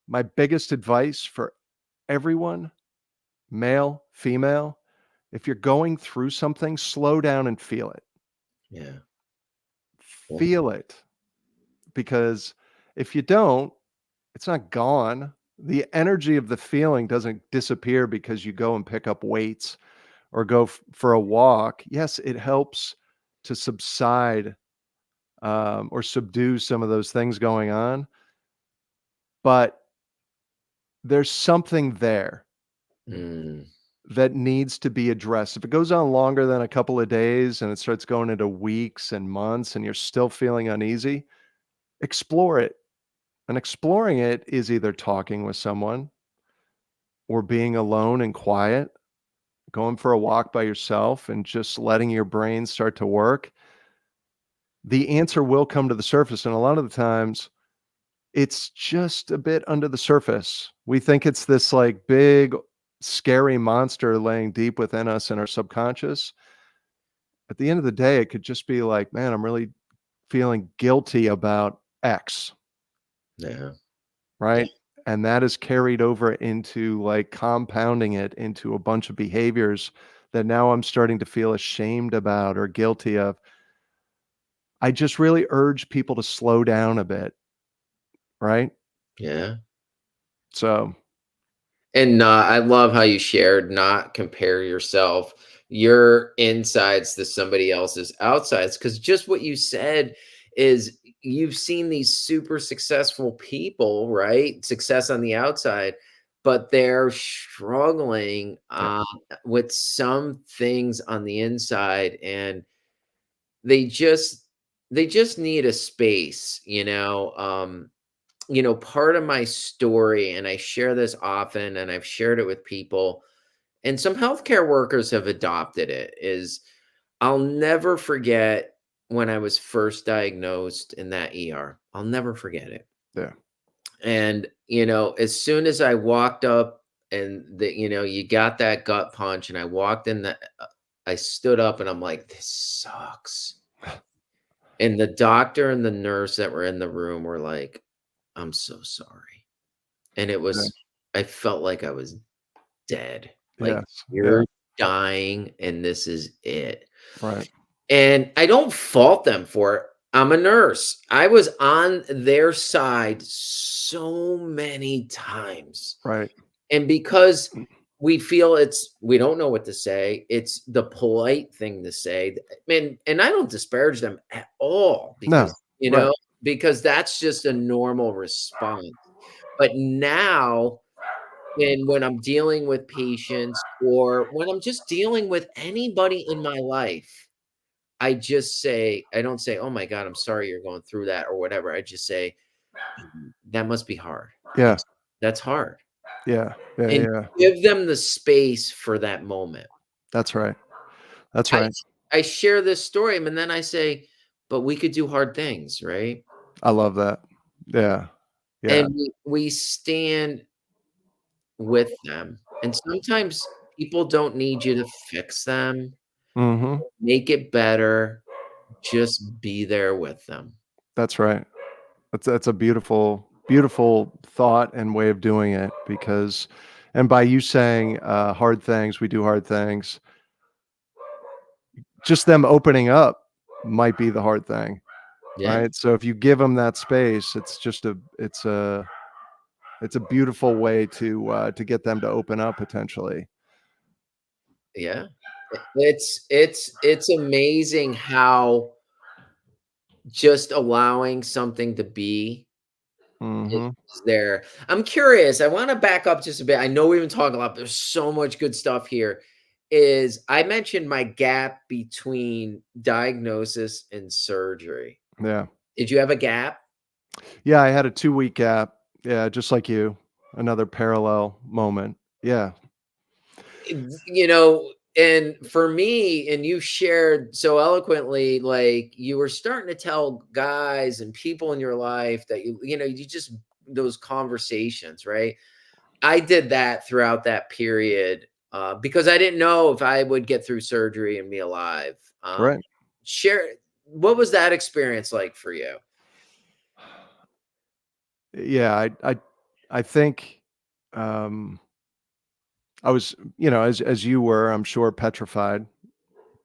My biggest advice for everyone, male, female, if you're going through something, slow down and feel it. Yeah. Yeah. Feel it, because if you don't, it's not gone. The energy of the feeling doesn't disappear because you go and pick up weights or go for a walk. Yes, it helps to subside, or subdue some of those things going on, but there's something there Mm, that needs to be addressed. If it goes on longer than a couple of days and it starts going into weeks and months and you're still feeling uneasy, explore it. And exploring it is either talking with someone or being alone and quiet, going for a walk by yourself and just letting your brain start to work. The answer will come to the surface. And a lot of the times, it's just a bit under the surface. We think it's this like big, scary monster laying deep within us in our subconscious. At the end of the day, it could just be like, man, I'm really feeling guilty about X, yeah, yeah, right? And that is carried over into like compounding it into a bunch of behaviors that now I'm starting to feel ashamed about or guilty of. I just really urge people to slow down a bit, right? yeah. So, And not, I love how you shared not compare yourself, your insides to somebody else's outsides. Because just what you said is you've seen these super successful people, right? Success on the outside, but they're struggling yeah, with some things on the inside, and they just they just need a space, part of my story, and I share this often, and I've shared it with people, and some healthcare workers have adopted it, is I'll never forget when I was first diagnosed in that ER. I'll never forget it. yeah, And, as soon as I walked up and you got that gut punch and I walked in I stood up and I'm like, this sucks. And the doctor and the nurse that were in the room were like, I'm so sorry. And yeah, I felt like I was dead. Like, yes, yeah, you're dying and this is it. right, And I don't fault them for it. I'm a nurse. I was on their side so many times. right, And because we don't know what to say, it's the polite thing to say. And I don't disparage them at all no, right, because that's just a normal response. But now, and when I'm dealing with patients or when I'm just dealing with anybody in my life, I don't say, "Oh my god, I'm sorry you're going through that," or whatever. I just say, "That must be hard. yeah, That's hard." yeah, yeah, And yeah, give them the space for that moment. that's right, that's I right. I share this story, and then I say, "But we could do hard things, right?" I love that. Yeah, yeah, And we stand with them. And sometimes people don't need you to fix them, mhm, make it better, just be there with them. that's right. That's a beautiful, beautiful thought and way of doing it because and by you saying, hard things, we do hard things, just them opening up might be the hard thing, Yeah, right? So if you give them that space, it's a beautiful way to get them to open up potentially. yeah. It's amazing how just allowing something to be Mhm. is there. I'm curious, I wanna back up just a bit. I know we've been talking a lot, but there's so much good stuff here. Is I mentioned my gap between diagnosis and surgery. Yeah. Did you have a gap? Yeah, I had a 2-week gap. Yeah, just like you. Another parallel moment. Yeah. And for me, and you shared so eloquently, like you were starting to tell guys and people in your life that you just those conversations, right? I did that throughout that period because I didn't know if I would get through surgery and be alive. Right. Share what was that experience like for you? Yeah, I think, um, I was, as you were, I'm sure, petrified,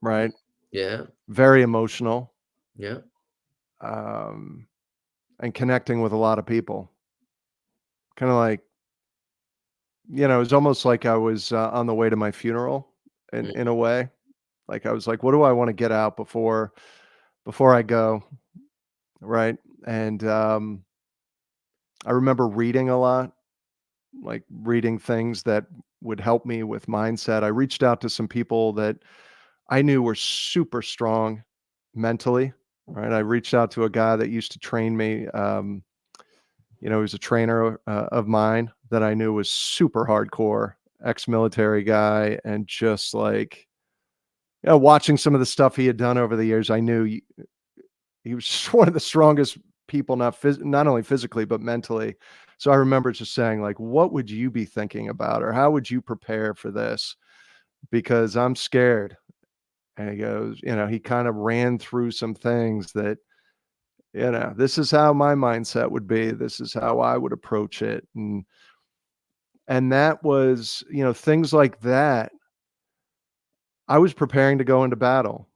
right? Yeah, Very emotional, yeah, um, and connecting with a lot of people. Kinda like, it was almost like I was, on the way to my funeral in Mm, a way. Like, I was like, "What do I wanna get out before I go?" Right? And, I remember reading a lot, like, reading things that would help me with mindset. I reached out to some people that I knew were super strong mentally, right? I reached out to a guy that used to train me, he was a trainer, of mine that I knew was super hardcore, ex-military guy, and just, like, watching some of the stuff he had done over the years, I knew he was just one of the strongest people, not only physically, but mentally. So I remember just saying, like, "What would you be thinking about, or how would you prepare for this? Because I'm scared." And he goes, he kind of ran through some things that, this is how my mindset would be. This is how I would approach it. And that was, things like that. I was preparing to go into battle,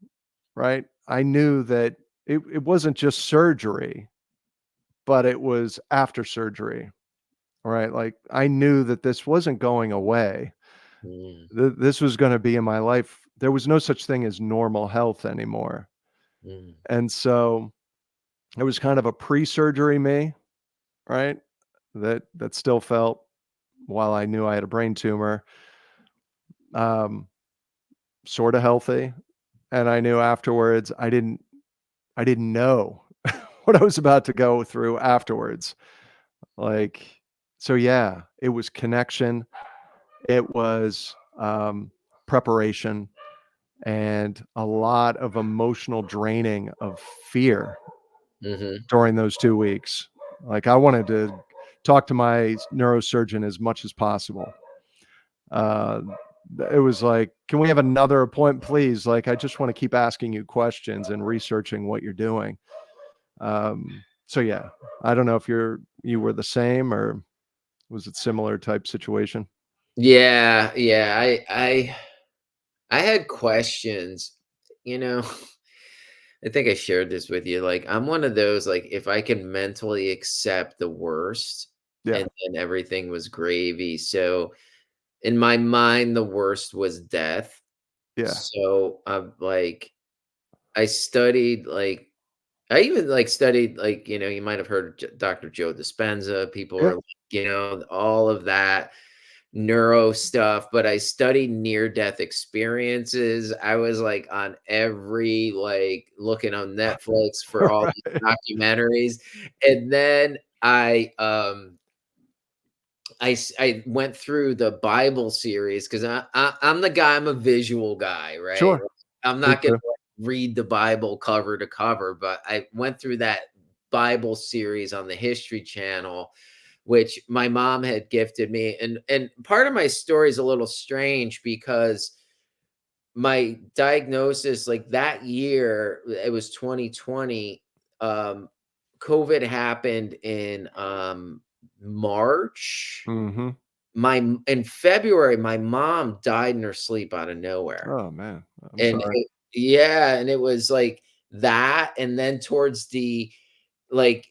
right? I knew that it wasn't just surgery, but it was after surgery, right? Like, I knew that this wasn't going away. mm, This was going to be in my life. There was no such thing as normal health anymore. mm, And so it was kind of a pre-surgery me, right? That still felt, while I knew I had a brain tumor, um, sort of healthy. And I knew afterwards I didn't know what I was about to go through afterwards. Like, so yeah, it was connection, it was preparation, and a lot of emotional draining of fear mhm. during those 2 weeks. Like, I wanted to talk to my neurosurgeon as much as possible. Uh, it was like, "Can we have another appointment, please? Like, I just wanna keep asking you questions and researching what you're doing." So yeah, I don't know if you were the same, or was it similar type situation? Yeah, yeah, I had questions, you know, I think I shared this with you, like, I'm one of those, like, if I can mentally accept the worst, Yeah, and then everything was gravy, so, in my mind, the worst was death, yeah, so, I studied, like I even, like, studied, like, you might have heard of Dr. Joe Dispenza, people yeah, are like, all of that neuro stuff, but I studied near death experiences. I was like on every like looking on Netflix for all these right, documentaries. And then I went through the Bible series because I'm the guy, I'm a visual guy, right? sure, I'm me not gonna too. like, read the Bible cover to cover, but I went through that Bible series on the History Channel, which my mom had gifted me. And part of my story is a little strange because my diagnosis, like that year, it was 2020. Um, COVID happened in March. Mhm. In February, my mom died in her sleep out of nowhere. Oh, man, I'm And sorry. yeah, and it was like that. And then towards the like,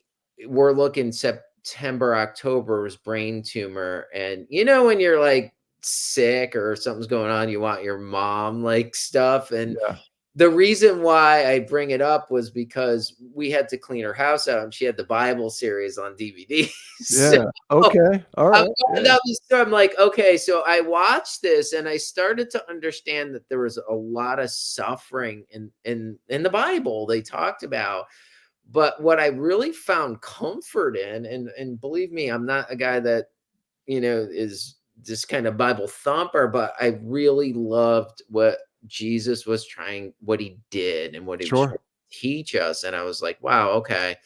we're looking September, October was brain tumor, and, when you're, like, sick or something's going on, you want your mom, like, stuff, and Yeah, the reason why I bring it up was because we had to clean her house out, and she had the Bible series on DVD. So, yeah, okay, I'm alright, going yeah, down the store, I'm like, "Okay," so I watched this, and I started to understand that there was a lot of suffering in the Bible they talked about. But what I really found comfort in, and believe me, I'm not a guy that, is just kind of Bible thumper, but I really loved what he did and what he was trying sure, to teach us. And I was like, wow, okay.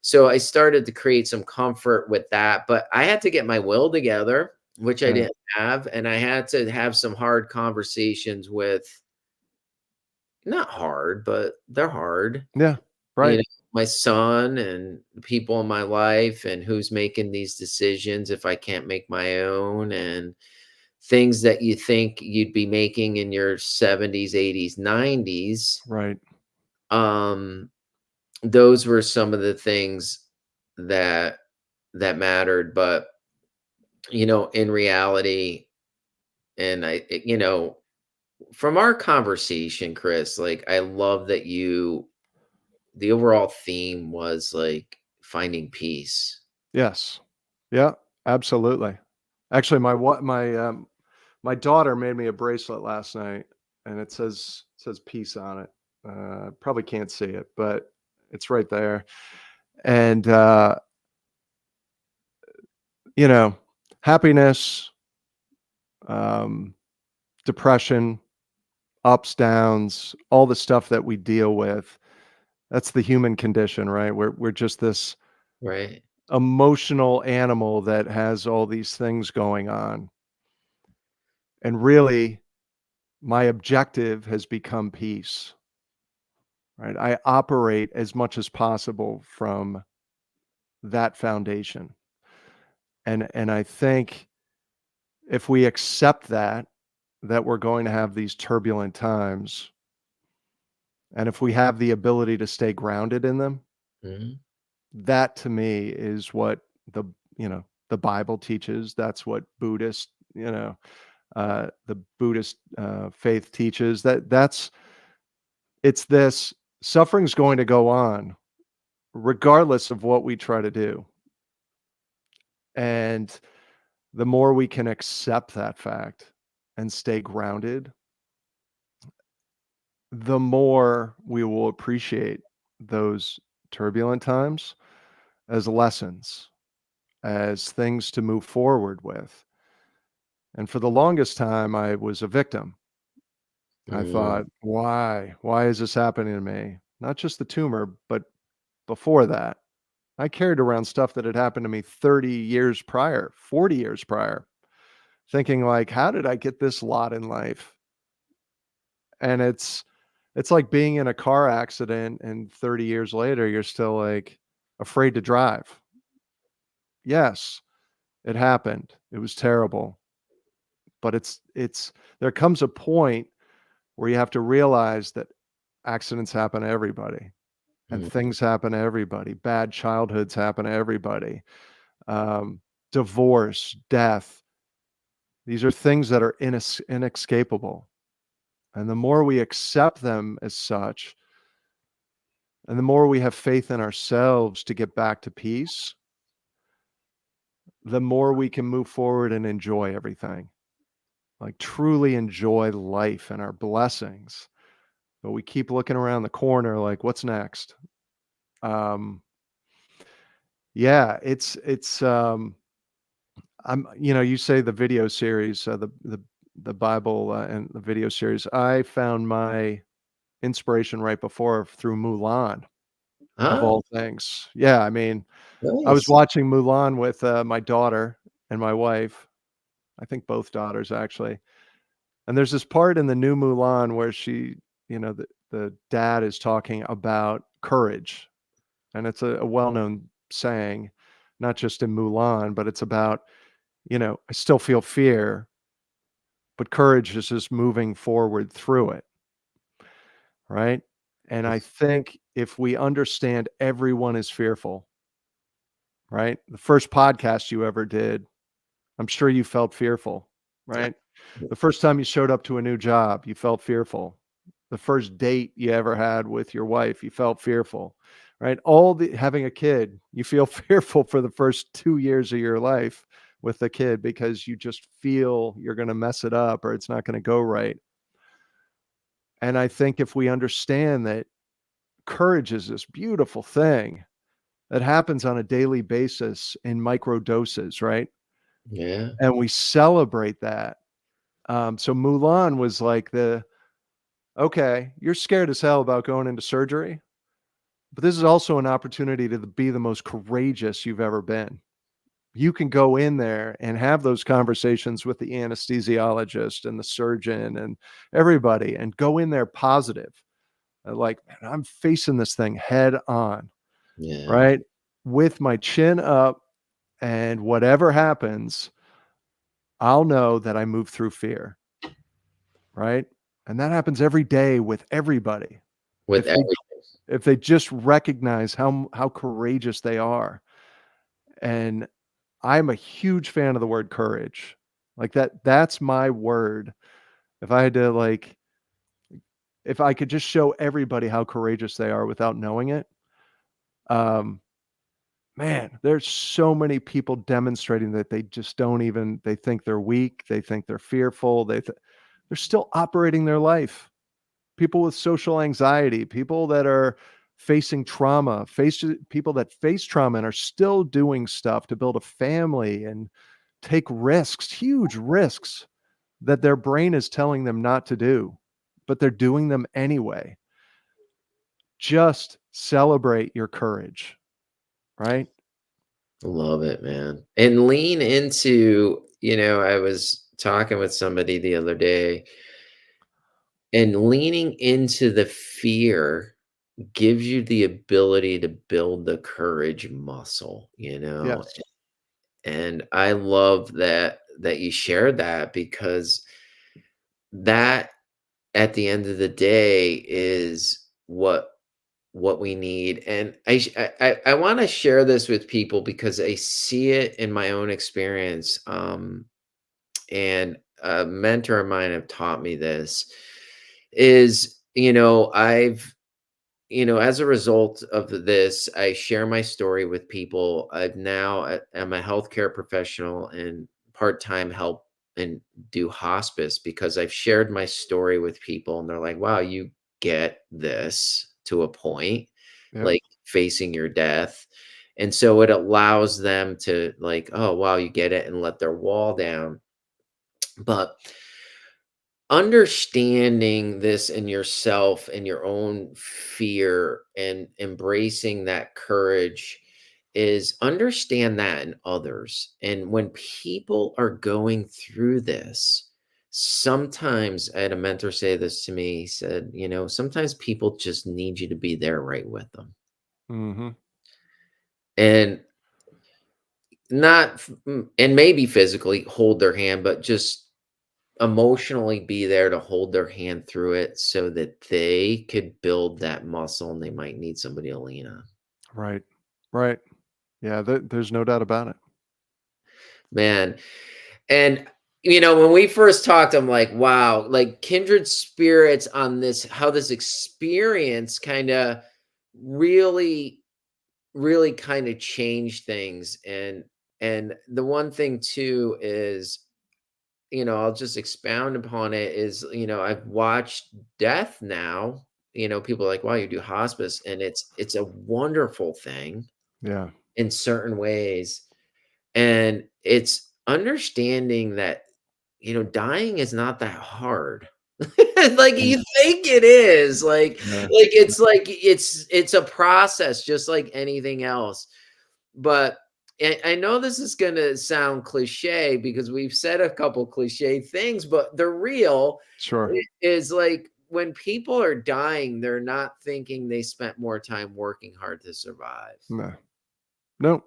So I started to create some comfort with that, but I had to get my will together, which I yeah, didn't have. And I had to have some hard conversations with, not hard, but they're hard, yeah, you right, know, my son and the people in my life and who's making these decisions if I can't make my own, and things that you think you'd be making in your 70s, 80s, 90s. right, Um, those were some of the things that mattered. But In reality, and from our conversation, Chris, like, I love that the overall theme was like finding peace. Yes. Yeah, absolutely. Actually, my daughter made me a bracelet last night, and it says peace on it. Probably can't see it, but it's right there. And you know, happiness, um, depression, ups, downs, all the stuff that we deal with. That's the human condition, right? We're just this Right. emotional animal that has all these things going on. And really, my objective has become peace, right? I operate as much as possible from that foundation. And I think if we accept that we're going to have these turbulent times, and if we have the ability to stay grounded in them, Mhm. that to me is what the the Bible teaches. That's what the Buddhist faith teaches. It's this: suffering's going to go on regardless of what we try to do. And the more we can accept that fact and stay grounded, the more we will appreciate those turbulent times as lessons, as things to move forward with. And for the longest time, I was a victim. I Mm, thought, why? Why is this happening to me? Not just the tumor, but before that. I carried around stuff that had happened to me 30 years prior, 40 years prior, thinking like, how did I get this lot in life? And it's like being in a car accident and 30 years later you're still like afraid to drive. Yes, it happened. It was terrible. But it's there comes a point where you have to realize that accidents happen to everybody and mm, things happen to everybody. Bad childhoods happen to everybody. Um, Divorce, death. These are things that are inescapable. And the more we accept them as such, and the more we have faith in ourselves to get back to peace, the more we can move forward and enjoy everything. Like truly enjoy life and our blessings. But we keep looking around the corner like, what's next? Um, yeah, you say the video series, the Bible and the video series. I found my inspiration right before through Mulan, of ah, all things. Yeah, I mean, I was nice. watching Mulan with, my daughter and my wife, I think both daughters actually, and there's this part in the new Mulan where the dad is talking about courage, and it's a well-known saying, not just in Mulan, but it's about, I still feel fear, but courage is just moving forward through it, right? And I think if we understand everyone is fearful, right? The first podcast you ever did, I'm sure you felt fearful, right? The first time you showed up to a new job, you felt fearful. The first date you ever had with your wife, you felt fearful, right? All the having a kid, you feel fearful for the first 2 years of your life with the kid because you just feel you're going to mess it up or it's not going to go right. And I think if we understand that courage is this beautiful thing that happens on a daily basis in micro doses, right? Yeah. And we celebrate that. So Mulan was like okay, you're scared as hell about going into surgery, but this is also an opportunity to be the most courageous you've ever been. You can go in there and have those conversations with the anesthesiologist and the surgeon and everybody and go in there positive. Like, man, I'm facing this thing head on, Yeah. right? With my chin up, and whatever happens, I'll know that I moved through fear, right? And that happens every day with everybody. With If they every just recognize how courageous they are. And I'm a huge fan of the word courage. Like, that's my word. If I had to, like if I could just show everybody how courageous they are without knowing it, um, man, there's so many people demonstrating that they just don't even they think they're weak, they think they're fearful, they're still operating their life. People with social anxiety, people that are facing trauma, people that face trauma and are still doing stuff to build a family and take risks, huge risks that their brain is telling them not to do, but they're doing them anyway. Just celebrate your courage, right? Love it, man. And lean into, I was talking with somebody the other day, and leaning into the fear gives you the ability to build the courage muscle. Yes. And I love that you shared that, because that at the end of the day is what we need. And I want to share this with people because I see it in my own experience. And a mentor of mine have taught me this is, as a result of this, I share my story with people. I'm a healthcare professional and part-time help and do hospice, because I've shared my story with people and they're like, wow, you get this to a point, Yep. like facing your death. And so it allows them to, like, oh, wow, you get it, and let their wall down. But understanding this in yourself and your own fear and embracing that courage is understand that in others. And when people are going through this, sometimes I had a mentor say this to me. He said, sometimes people just need you to be there right with them. Mhm. And and maybe physically hold their hand, but just emotionally be there to hold their hand through it so that they could build that muscle, and they might need somebody to lean on. Right. Right. Yeah, there's no doubt about it. Man, and when we first talked, I'm like, wow, like kindred spirits on this, how this experience kind of really, really kind of changed things. And the one thing too is, I'll just expound upon it is, I've watched death now. People are like, wow, you do hospice, and it's a wonderful thing Yeah. in certain ways. And it's understanding that, dying is not that hard. Like Mm. you think it is. Yeah. Like it's a process just like anything else. But I know this is going to sound cliche because we've said a couple cliche things, but the real Sure. is like when people are dying, they're not thinking they spent more time working hard to survive. No. No.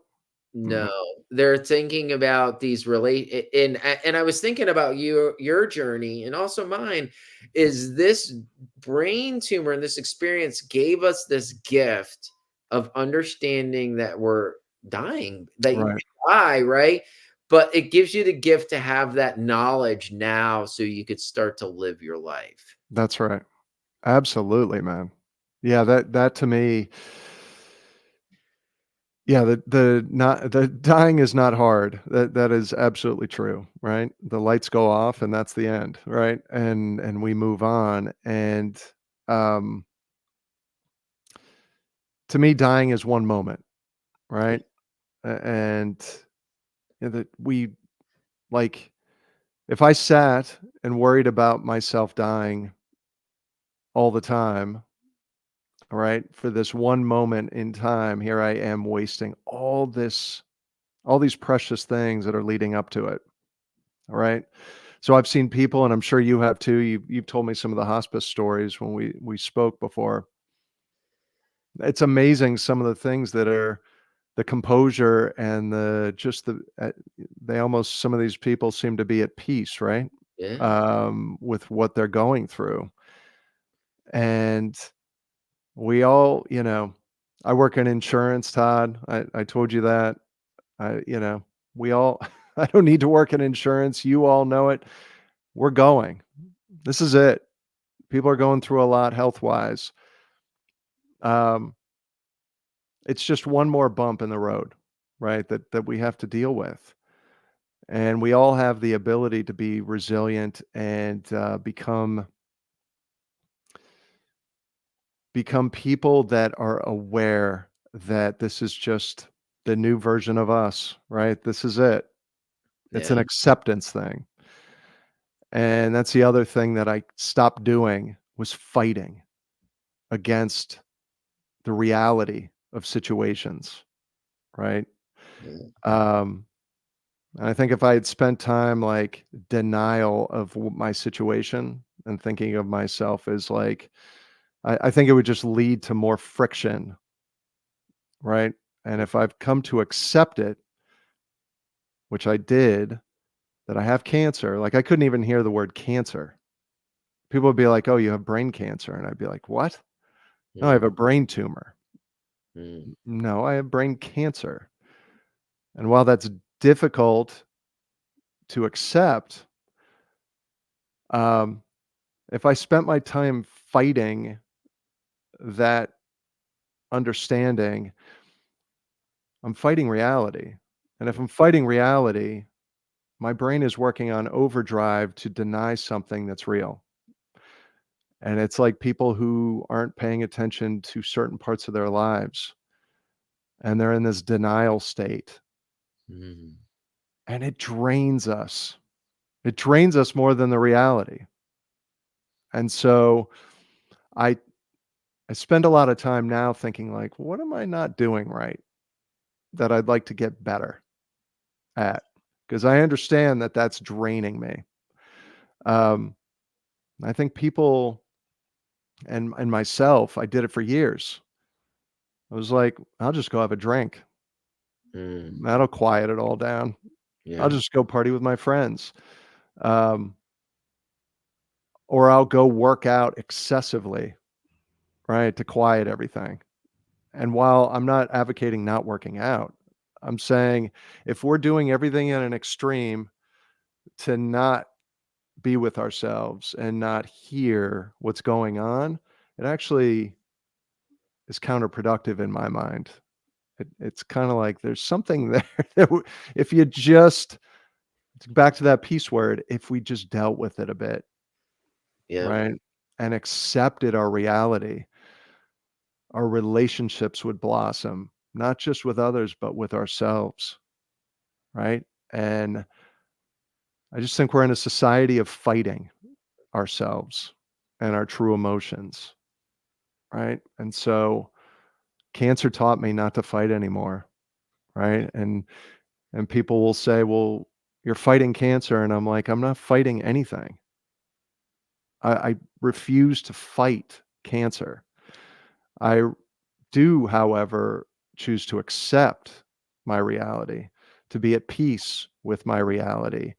No, Mm-mm. they're thinking about these and I was thinking about your journey and also mine. Is this brain tumor and this experience gave us this gift of understanding that we're dying, that you Right. can die, right? But it gives you the gift to have that knowledge now so you could start to live your life. That's right. Absolutely, man. Yeah, that to me yeah, the dying is not hard. That is absolutely true, right? The lights go off and that's the end, right? And we move on. And um to me, dying is one moment, right? And that we like if I sat and worried about myself dying all the time, right? For this one moment in time, here I am wasting all these precious things that are leading up to it. All right. So I've seen people, and I'm sure you have too. You've told me some of the hospice stories when we spoke before. It's amazing some of the things that are the composure and they almost some of these people seem to be at peace, right? Yeah. With what they're going through, and we all, I work in insurance, Todd. I told you that. I, you know, We all I don't need to work in insurance. You all know it. We're going. This is it. People are going through a lot health-wise. Um, it's just one more bump in the road, right? That we have to deal with. And we all have the ability to be resilient and become people that are aware that this is just the new version of us, right? This is it. It's an Yeah. acceptance thing. And that's the other thing that I stopped doing was fighting against the reality of situations, right? Yeah. Um, and I think if I had spent time like denial of my situation and thinking of myself as like, I think it would just lead to more friction, right? And if I've come to accept it, which I did, that I have cancer, like I couldn't even hear the word cancer. People would be like, "Oh, you have brain cancer." And I'd be like, "What?" "No, I have Mm, a brain tumor." mm, "No, I have brain cancer." And while that's difficult to accept, um, if I spent my time fighting that understanding, I'm fighting reality. And if I'm fighting reality, my brain is working on overdrive to deny something that's real. And it's like people who aren't paying attention to certain parts of their lives and they're in this denial state mm, and it drains us. It drains us more than the reality. And so I I spend a lot of time now thinking like, what am I not doing right that I'd like to get better at? Because I understand that that's draining me. Um, I think people and myself, I did it for years. I was like, I'll just go have a drink. mm. That'll quiet it all down. I'll Yeah. just go party with my friends. Um, or I'll go work out excessively, right, to quiet everything. And while I'm not advocating not working out, I'm saying if we're doing everything in an extreme to not be with ourselves and not hear what's going on, it actually is counterproductive in my mind. It's kind of like there's something there that if you just back to that peace word, if we just dealt with it a bit, Yeah. right, and accepted our reality, our relationships would blossom, not just with others, but with ourselves, right? And I just think we're in a society of fighting ourselves and our true emotions, right? And so cancer taught me not to fight anymore, right? And people will say, "Well, you're fighting cancer." And I'm like, "I'm not fighting anything. I refuse to fight cancer. I do, however, choose to accept my reality, to be at peace with my reality,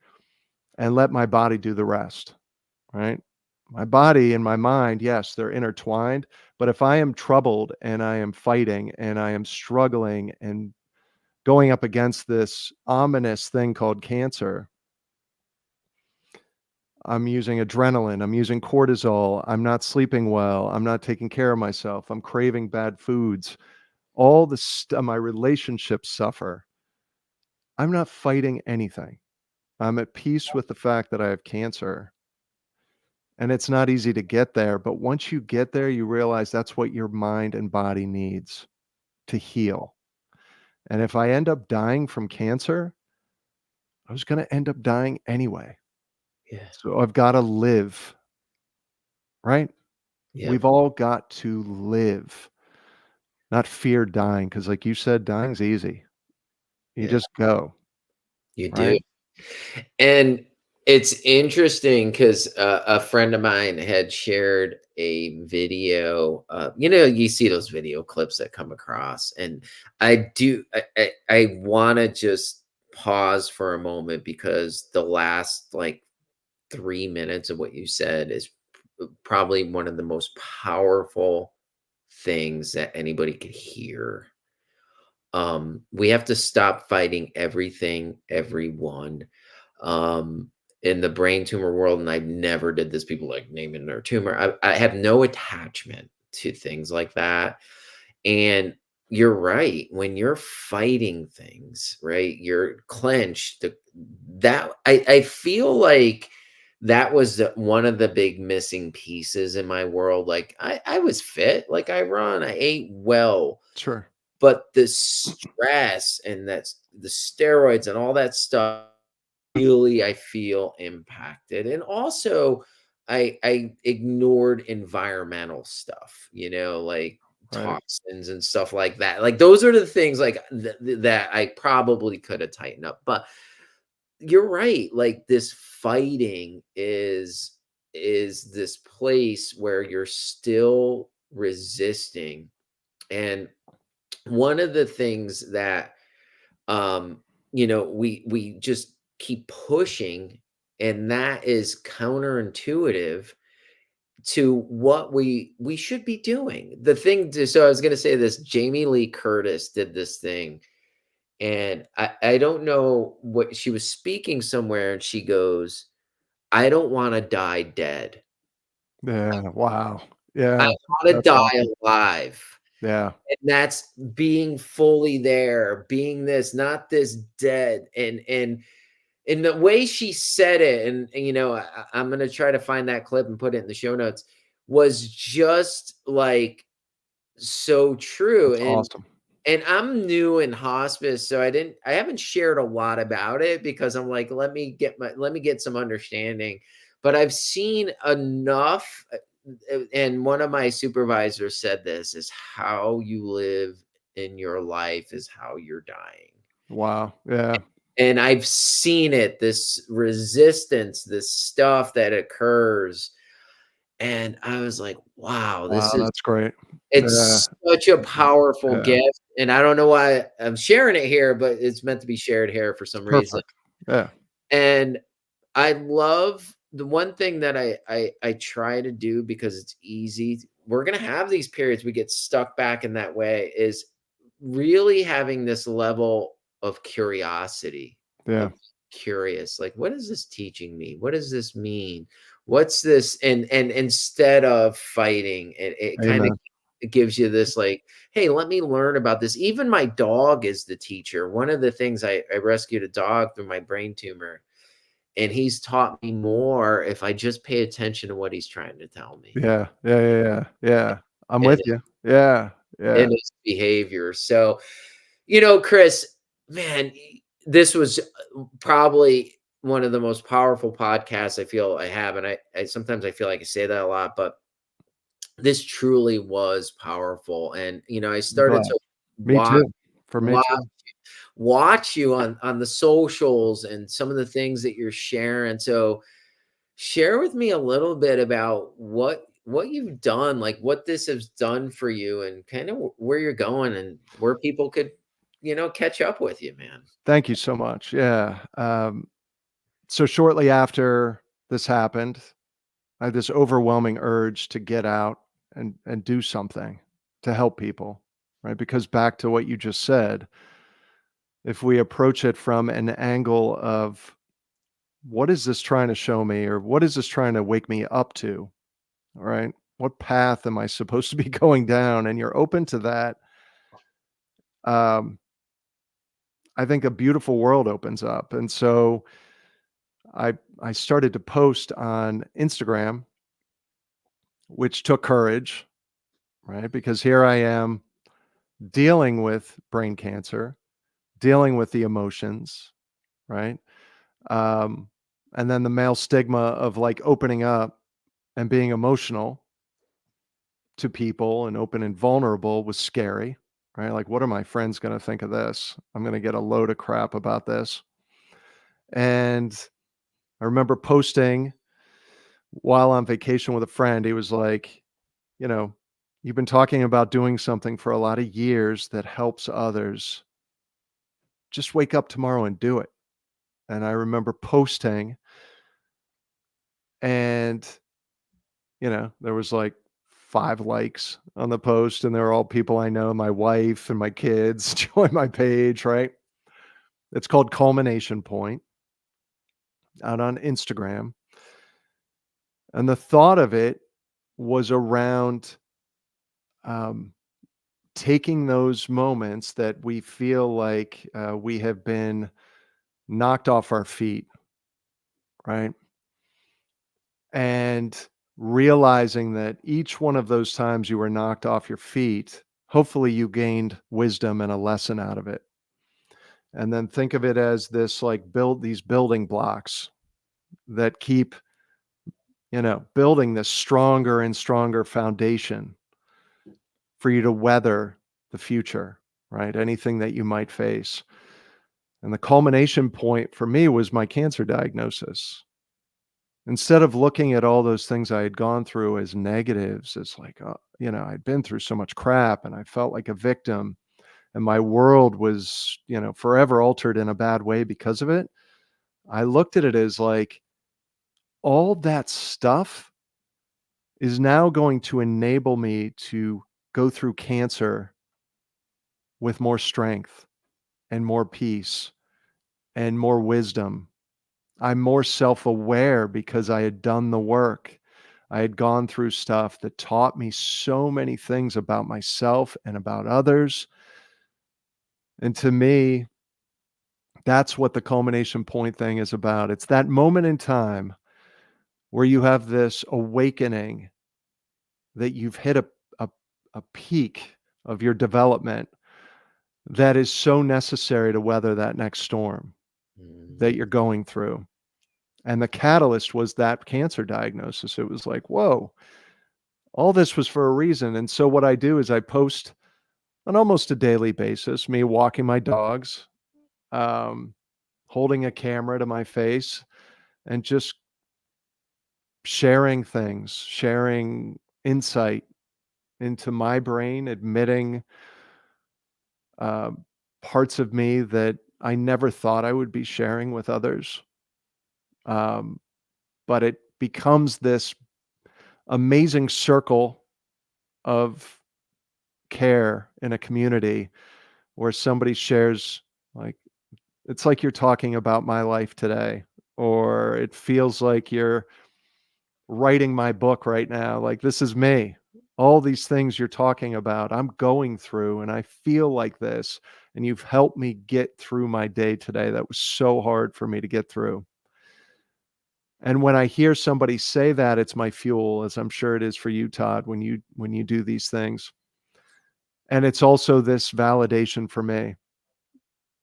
and let my body do the rest, right? My body and my mind, yes, they're intertwined, but if I am troubled and I am fighting and I am struggling and going up against this ominous thing called cancer, I'm using adrenaline, I'm using cortisol, I'm not sleeping well, I'm not taking care of myself, I'm craving bad foods, all the my relationships suffer. I'm not fighting anything. I'm at peace with the fact that I have cancer. And it's not easy to get there, but once you get there, you realize that's what your mind and body needs to heal. And if I end up dying from cancer, I was going to end up dying anyway. Yeah. So I've got to live, right? We've Yep. all got to live, not fear dying. Cause like you said, dying's easy. You Yeah. just go, You do. right? And it's interesting because a friend of mine had shared a video. You see those video clips that come across, and I do. I want to just pause for a moment because the last like 3 minutes of what you said is probably one of the most powerful things that anybody could hear. We have to stop fighting everything, everyone. Um, in the brain tumor world, and I never did this, people like naming their tumor. I have no attachment to things like that. And you're right. When you're fighting things, right? You're clenched. That I feel like that was one of the big missing pieces in my world. Like I was fit, like I run, I ate well, Sure. but the stress and that's the steroids and all that stuff really I feel impacted. And also I ignored environmental stuff, like Right. toxins and stuff like that. Like those are the things like that I probably could have tightened up. But you're right. Like this fighting is this place where you're still resisting. And one of the things that um we just keep pushing, and that is counterintuitive to what we should be doing. So I was going to say this, Jamie Lee Curtis did this thing, and I don't know what, she was speaking somewhere and she goes, I don't want to die dead, Yeah. Wow. I Yeah. want to That's die awesome. alive. Yeah. And that's being fully there, being this, not this dead. And the way she said it, I'm gonna try to find that clip and put it in the show notes, was just like so true. That's And awesome. I'm new in hospice, so I haven't shared a lot about it because I'm like, let me get some understanding. But I've seen enough, and one of my supervisors said this is how you live in your life is how you're dying. Wow. Yeah. And I've seen it, this resistance, this stuff that occurs. And I was like, wow, Wow. That's great. Yeah. it's such a Yeah. powerful Yeah. gift. And I don't know why I'm sharing it here, but it's meant to be shared here for some reason. Perfect. Yeah. And I love the one thing that I try to do because it's easy. We're gonna have these periods we get stuck back in that way, is really having this level of curiosity, Yeah. of curious, like, what is this teaching me? What does this mean? What's this? And instead of fighting, it kind of Amen. gives you this like, hey, let me learn about this. Even my dog is the teacher. One of the things I rescued a dog through my brain tumor, and he's taught me more if I just pay attention to what he's trying to tell me Yeah. Yeah. Yeah. Yeah. Yeah. I'm and with you. Yeah. Yeah. his behavior. So, Chris, man, this was probably one of the most powerful podcasts I feel I have. And I sometimes I feel like I say that a lot, but this truly was powerful. And, I I'm started glad. to Me watch, too. For me watch, too. watch you on the socials and some of the things that you're sharing. So, share with me a little bit about what you've done, like what this has done for you, and kind of where you're going and where people could, catch up with you, man. Thank you so much. Yeah. So shortly after this happened, I had this overwhelming urge to get out and do something to help people, right? Because back to what you just said, if we approach it from an angle of what is this trying to show me or what is this trying to wake me up to, all right? What path am I supposed to be going down? And you're open to that. Um, I think a beautiful world opens up. And so I started to post on Instagram, which took courage, right? Because here I am dealing with brain cancer, dealing with the emotions, right? Um, and then the male stigma of like opening up and being emotional to people and open and vulnerable was scary, right? Like, what are my friends going to think of this? I'm going to get a load of crap about this. And I remember posting while on vacation with a friend. He was like, you know, you've been talking about doing something for a lot of years that helps others. Just wake up tomorrow and do it. And I remember posting, and there was like 5 likes on the post, and they're all people I know, my wife and my kids join my page, right? It's called Culmination Point out on Instagram. And the thought of it was around um, taking those moments that we feel like we have been knocked off our feet, right? And realizing that each one of those times you were knocked off your feet, hopefully you gained wisdom and a lesson out of it. And then think of it as this like build these building blocks that keep, building this stronger and stronger foundation for you to weather the future, right? Anything that you might face. And the culmination point for me was my cancer diagnosis. Instead of looking at all those things I had gone through as negatives, as like, I'd been through so much crap and I felt like a victim and my world was, forever altered in a bad way because of it. I looked at it as like all that stuff is now going to enable me to go through cancer with more strength and more peace and more wisdom. I'm more self-aware because I had done the work. I had gone through stuff that taught me so many things about myself and about others. And to me, that's what the culmination point thing is about. It's that moment in time where you have this awakening that you've hit a, a peak of your development that is so necessary to weather that next storm that Mhm. you're going through. And the catalyst was that cancer diagnosis. It was like, whoa, all this was for a reason. And so what I do is I post on almost a daily basis, me walking my dogs, um, holding a camera to my face, and just sharing things, sharing insight into my brain, admitting uh, parts of me that I never thought I would be sharing with others. Um, but it becomes this amazing circle of care in a community where somebody shares, like, it's like you're talking about my life today, or it feels like you're writing my book right now. Like, this is me. All these things you're talking about, I'm going through, and I feel like this. And you've helped me get through my day today. That was so hard for me to get through. And when I hear somebody say that, it's my fuel, as I'm sure it is for you, Todd, when you do these things. And it's also this validation for me,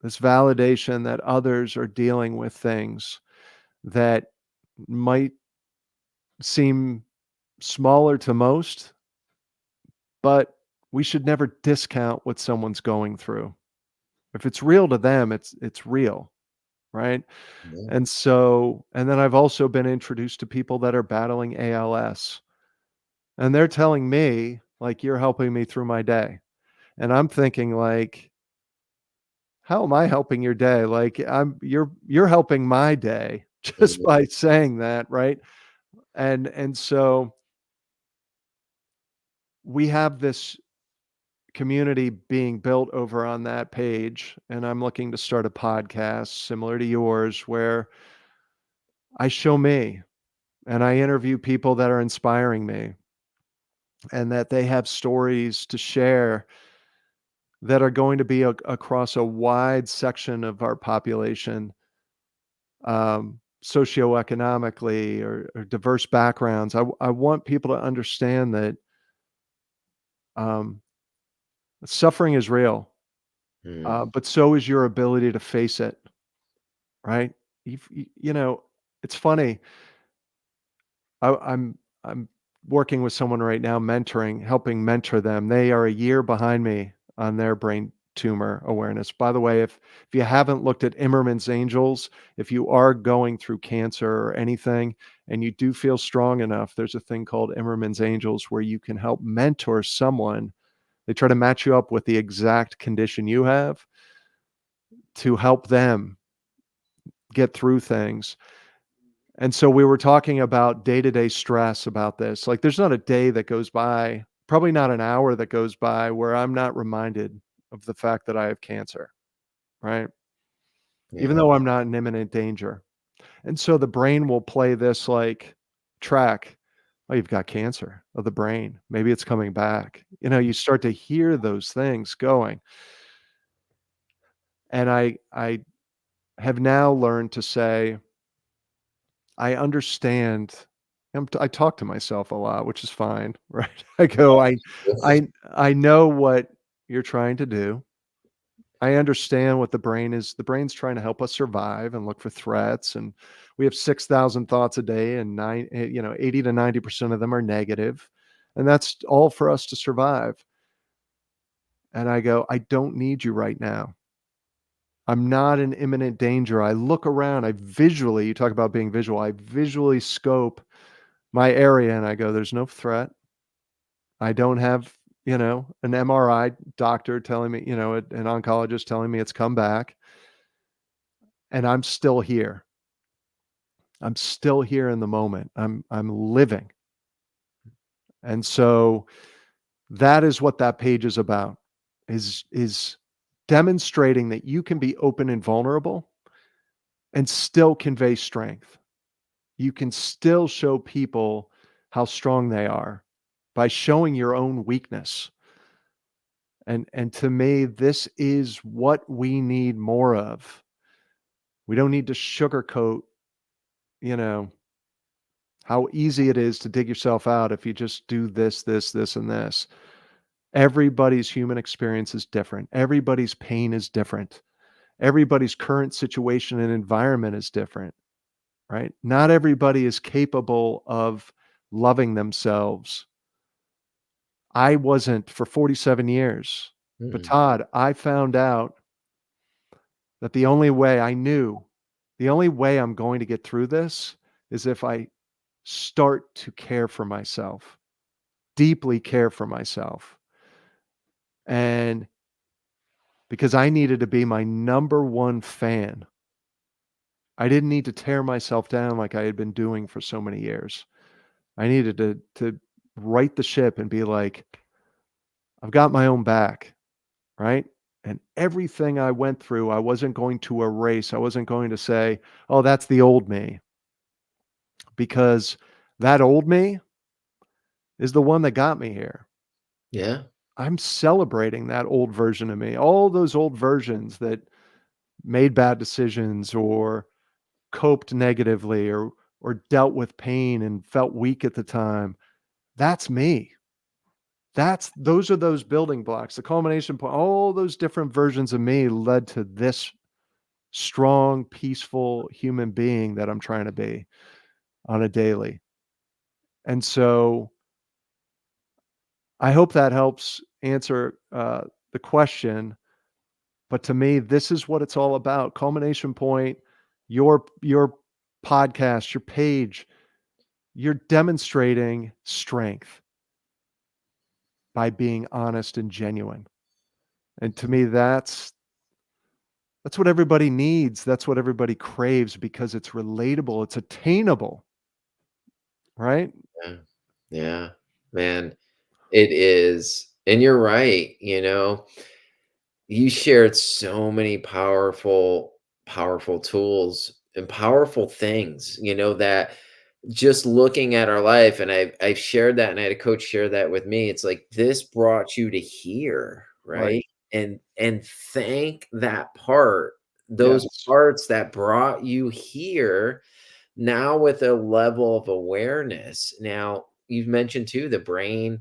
this validation that others are dealing with things that might seem smaller to most, but we should never discount what someone's going through. If it's real to them, it's real, right? Yeah. And then I've also been introduced to people that are battling ALS, and they're telling me like, you're helping me through my day. And I'm thinking like, how am I helping your day? Like, you're helping my day just Mhm. by saying that, right? And so we have this community being built over on that page, and I'm looking to start a podcast similar to yours where I show me and I interview people that are inspiring me and that they have stories to share that are going to be across a wide section of our population, socioeconomically or diverse backgrounds. I want people to understand that um, suffering is real, Mhm. but so is your ability to face it, right? You know, it's funny. I'm working with someone right now, mentoring, helping mentor them. They are a year behind me on their brain tumor awareness. By the way, if you haven't looked at Immerman's Angels, if you are going through cancer or anything and you do feel strong enough, there's a thing called Immerman's Angels where you can help mentor someone. They try to match you up with the exact condition you have to help them get through things. And so we were talking about day-to-day stress about this. Like, there's not a day that goes by, probably not an hour that goes by where I'm not reminded of the fact that I have cancer, right? Even Yeah. though I'm not in imminent danger. And so the brain will play this like track. Oh, you've got cancer of the brain. Maybe it's coming back. You start to hear those things going. And I have now learned to say, I understand. I talk to myself a lot, which is fine, right? I go, I know what you're trying to do. I understand what the brain's trying to help us survive and look for threats, and we have 6,000 thoughts a day, and 80 to 90% of them are negative, and that's all for us to survive. And I go, "I don't need you right now. I'm not in imminent danger." I look around, I visually you talk about being visual, I visually scope my area and I go, "There's no threat. I don't have, an MRI doctor telling me, an oncologist telling me it's come back, and I'm still here. I'm still here in the moment. I'm living." And so that is what that page is about, is demonstrating that you can be open and vulnerable and still convey strength. You can still show people how strong they are by showing your own weakness. And to me, this is what we need more of. We don't need to sugarcoat, you know, how easy it is to dig yourself out if you just do this, this, this, and this. Everybody's human experience is different. Everybody's pain is different. Everybody's current situation and environment is different, right? Not everybody is capable of loving themselves. I wasn't for 47 years. But Mm. Todd, I found out that the only way I'm going to get through this is if I start to care for myself, deeply care for myself. And because I needed to be my number one fan, I didn't need to tear myself down like I had been doing for so many years. I needed to right the ship and be like, I've got my own back, right? And everything I went through, I wasn't going to erase. I wasn't going to say, oh, that's the old me, because that old me is the one that got me here. Yeah. I'm celebrating that old version of me. All those old versions that made bad decisions or coped negatively or dealt with pain and felt weak at the time. That's me. Those are those building blocks. The culmination point, all those different versions of me led to this strong, peaceful human being that I'm trying to be on a daily. And so I hope that helps answer the question. But to me, this is what it's all about. Culmination point, your podcast, your page, you're demonstrating strength by being honest and genuine. And to me, that's what everybody needs. That's what everybody craves because it's relatable, it's attainable, right? Yeah. Yeah. Man, it is. And you're right. You shared so many powerful tools and powerful things, that just looking at our life, and I've shared that, and I had a coach share that with me. It's like, this brought you to here, Right. right? And thank that part, those Yes. parts that brought you here, now with a level of awareness. Now, you've mentioned too, the brain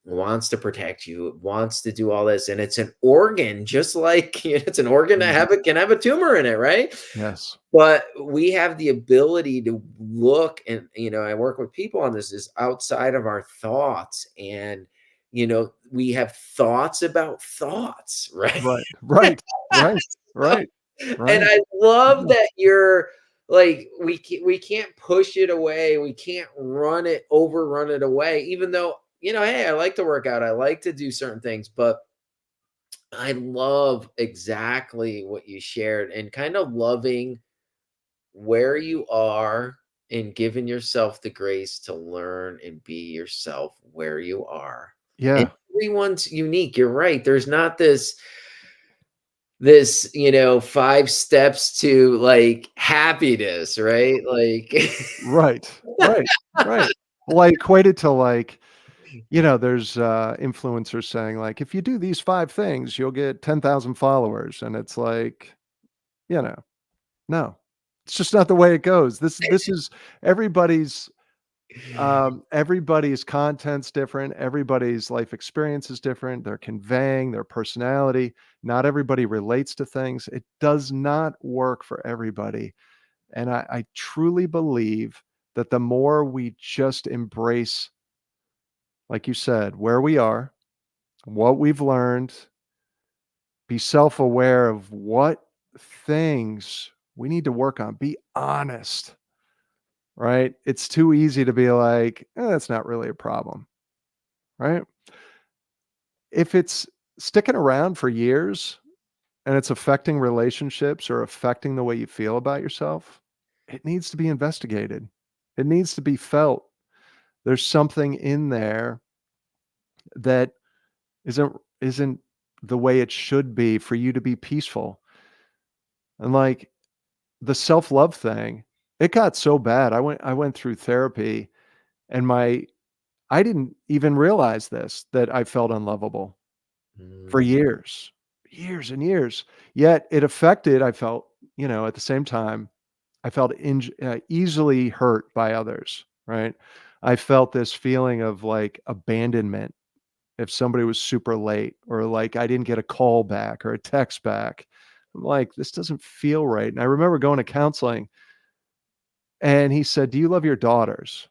wants to protect you, it wants to do all this, and it's an organ, just like it's an organ that Mm. can have a tumor in it, right? Yes. But we have the ability to look, and I work with people on this, is outside of our thoughts, and we have thoughts about thoughts, right? Right. Right. Right. Right. And Right. I love Yeah. that you're like, we can't push it away. We can't overrun it away, even though, hey, I like to work out. I like to do certain things, but I love exactly what you shared, and kind of loving where you are and giving yourself the grace to learn and be yourself where you are. And Yeah. everyone's unique. You're right. There's not this, 5 steps to like happiness, right? Like Right. Right. Right. Well, I equate it to like, there's, influencers saying like, "If you do these 5 things, you'll get 10,000 followers," and it's like, you know, no. It's just not the way it goes. This is everybody's, everybody's content's different, everybody's life experience is different, they're conveying their personality, not everybody relates to things. It does not work for everybody, and I truly believe that the more we just embrace, like you said, where we are, what we've learned, be self-aware of what things we need to work on, be honest, right? It's too easy to be like, that's not really a problem, right? If it's sticking around for years and it's affecting relationships or affecting the way you feel about yourself, it needs to be investigated. It needs to be felt. There's something in there that isn't the way it should be for you to be peaceful. And like the self-love thing, it got so bad. I went through therapy and I didn't even realize this, that I felt unlovable for Mm, years, years and years. Yet it affected, I felt, at the same time, I felt easily hurt by others, right? I felt this feeling of like abandonment if somebody was super late or like I didn't get a call back or a text back. I'm like, this doesn't feel right. And I remember going to counseling and he said, "Do you love your daughters?"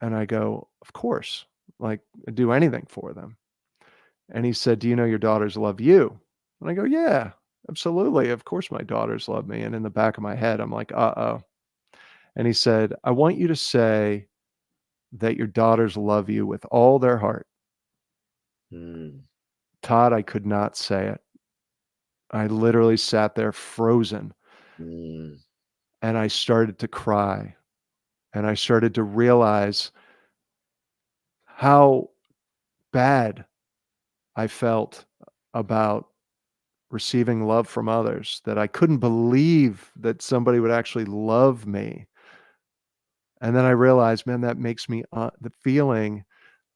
And I go, "Of course. Like, I'd do anything for them." And he said, "Do you know your daughters love you?" And I go, "Yeah, absolutely. Of course my daughters love me." And in the back of my head, I'm like, "Uh-oh." And he said, "I want you to say that your daughters love you with all their heart." mm, Todd, I could not say it. I literally sat there frozen mm, and I started to cry and I started to realize how bad I felt about receiving love from others, that I couldn't believe that somebody would actually love me. And then I realized, man, that makes me the feeling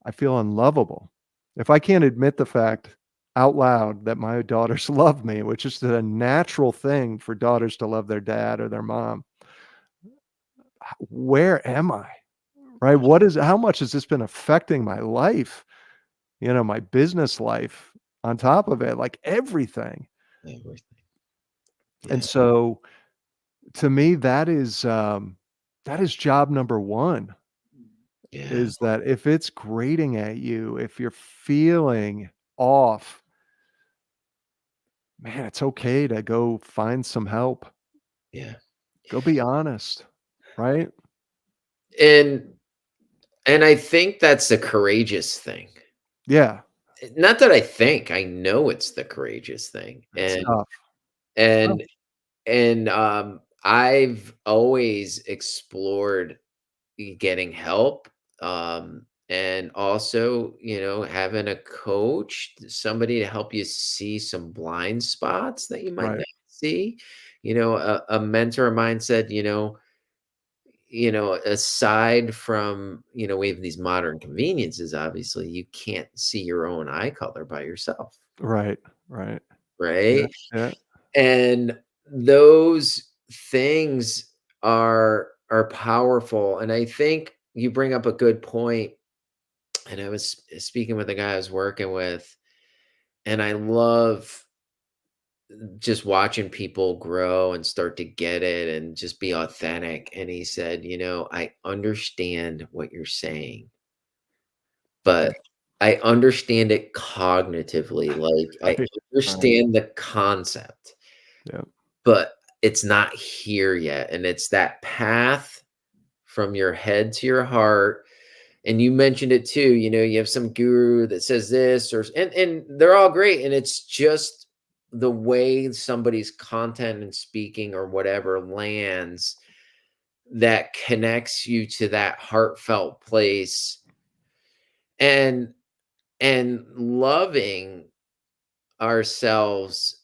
I feel unlovable. If I can't admit the fact out loud that my daughters love me, which is a natural thing for daughters to love their dad or their mom, where am I? Right? How much has this been affecting my life? My business life on top of it, like everything. everything. And Yeah, so to me, that is job number 1, yeah, is that if it's grating at you, if you're feeling off, man, it's okay to go find some help. yeah. Go be honest, right? And I think that's the courageous thing. Yeah, Not that I think, I know it's the courageous thing. it's tough. It's tough. And I've always explored getting help, and also, having a coach, somebody to help you see some blind spots that you might Right, not see. A mentor of mine said, aside from, we have these modern conveniences, obviously, you can't see your own eye color by yourself, right, right. Yeah, right? yeah, And those things are powerful. And I think you bring up a good point. And I was speaking with a guy I was working with, and I love just watching people grow and start to get it and just be authentic. And he said, I understand what you're saying, but I understand it cognitively. Like, I right, right. understand the concept, Yeah, but it's not here yet. And it's that path from your head to your heart. And you mentioned it too, you have some guru that says this, and they're all great. And it's just the way somebody's content and speaking or whatever lands. that connects you to that heartfelt place, and loving ourselves.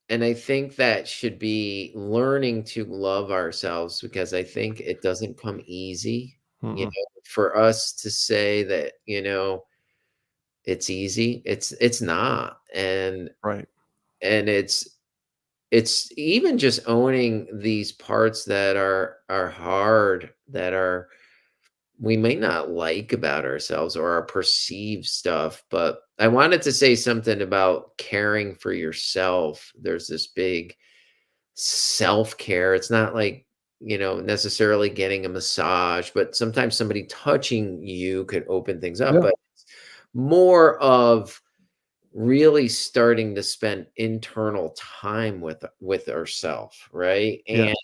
And I think that should be learning to love ourselves, because I think it doesn't come easy, Mm-mm. for us to say that, it's easy. It's not. Right. And it's even just owning these parts that are hard, that are we may not like about ourselves, or our perceived stuff. But I wanted to say something about caring for yourself. There's this big self-care. It's not like, necessarily getting a massage, but sometimes somebody touching you could open things up. Yeah. But more of really starting to spend internal time with ourself, right? And Yes.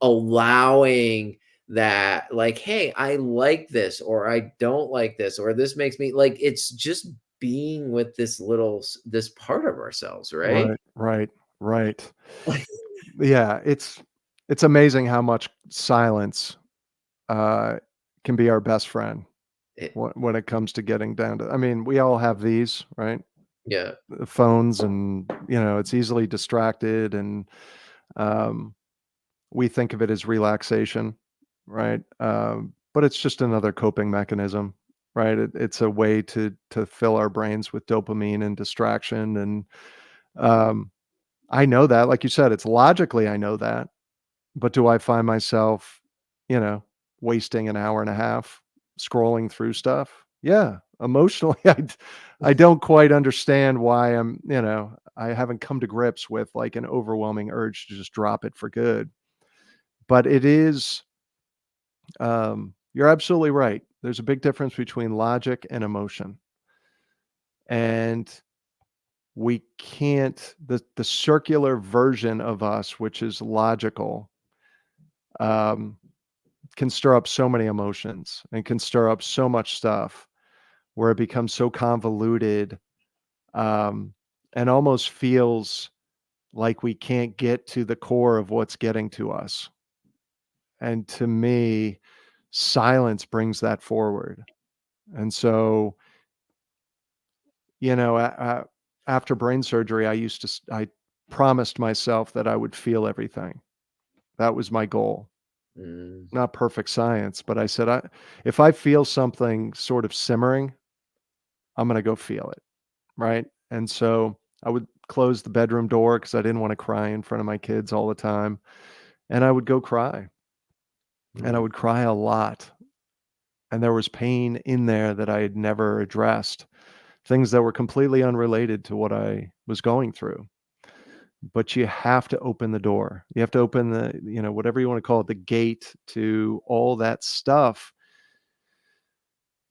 allowing that, like, hey, I like this, or I don't like this, or this makes me like, it's just being with this part of ourselves, right? Right. Right. Right. Yeah. It's amazing how much silence uh, can be our best friend It, when it comes to getting down to. I mean, we all have these, right? yeah. The phones, and it's easily distracted, and um, we think of it as relaxation, right? But it's just another coping mechanism, right? It's a way to fill our brains with dopamine and distraction, and um, I know that, like you said, it's logically I know that, but do I find myself, you know, wasting an hour and a half scrolling through stuff? Yeah, emotionally, I don't quite understand why I haven't come to grips with like an overwhelming urge to just drop it for good. But it is, you're absolutely right. There's a big difference between logic and emotion. And we can't, the circular version of us, which is logical, um, can stir up so many emotions and can stir up so much stuff where it becomes so convoluted, um, and almost feels like we can't get to the core of what's getting to us. And to me, silence brings that forward. And so, you know, after brain surgery, I promised myself that I would feel everything. That was my goal. Mm, Not perfect science, but I said, if I feel something sort of simmering, I'm going to go feel it. Right. And so I would close the bedroom door because I didn't want to cry in front of my kids all the time. And I would go cry, and I mm, would cry a lot. And there was pain in there that I had never addressed, things that were completely unrelated to what I was going through. But you have to open the door. You have to open whatever you want to call it, the gate to all that stuff.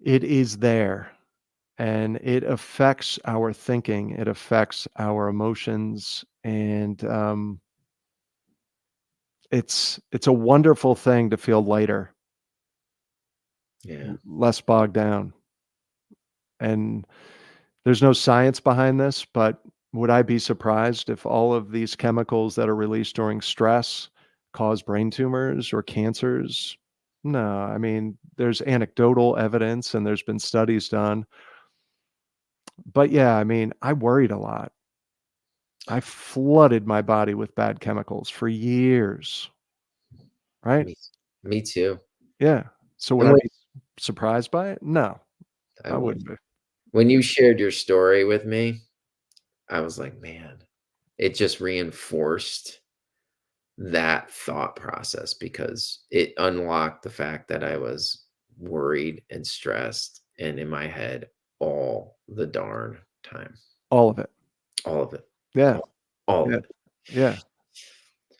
It is there, and it affects our thinking. It affects our emotions. And it's a wonderful thing to feel lighter, yeah. less bogged down. And there's no science behind this, but would I be surprised if all of these chemicals that are released during stress cause brain tumors or cancers? No, I mean, there's anecdotal evidence and there's been studies done. But yeah, I mean, I worried a lot. I flooded my body with bad chemicals for years, right? Me, me too. Yeah. So would And I when be surprised by it? No, I I was wouldn't be. when you shared your story with me, I was like, man, it just reinforced that thought process, because it unlocked the fact that I was worried and stressed and in my head all the darn time. All of it. All of it. Yeah. All of Yeah. it. Yeah.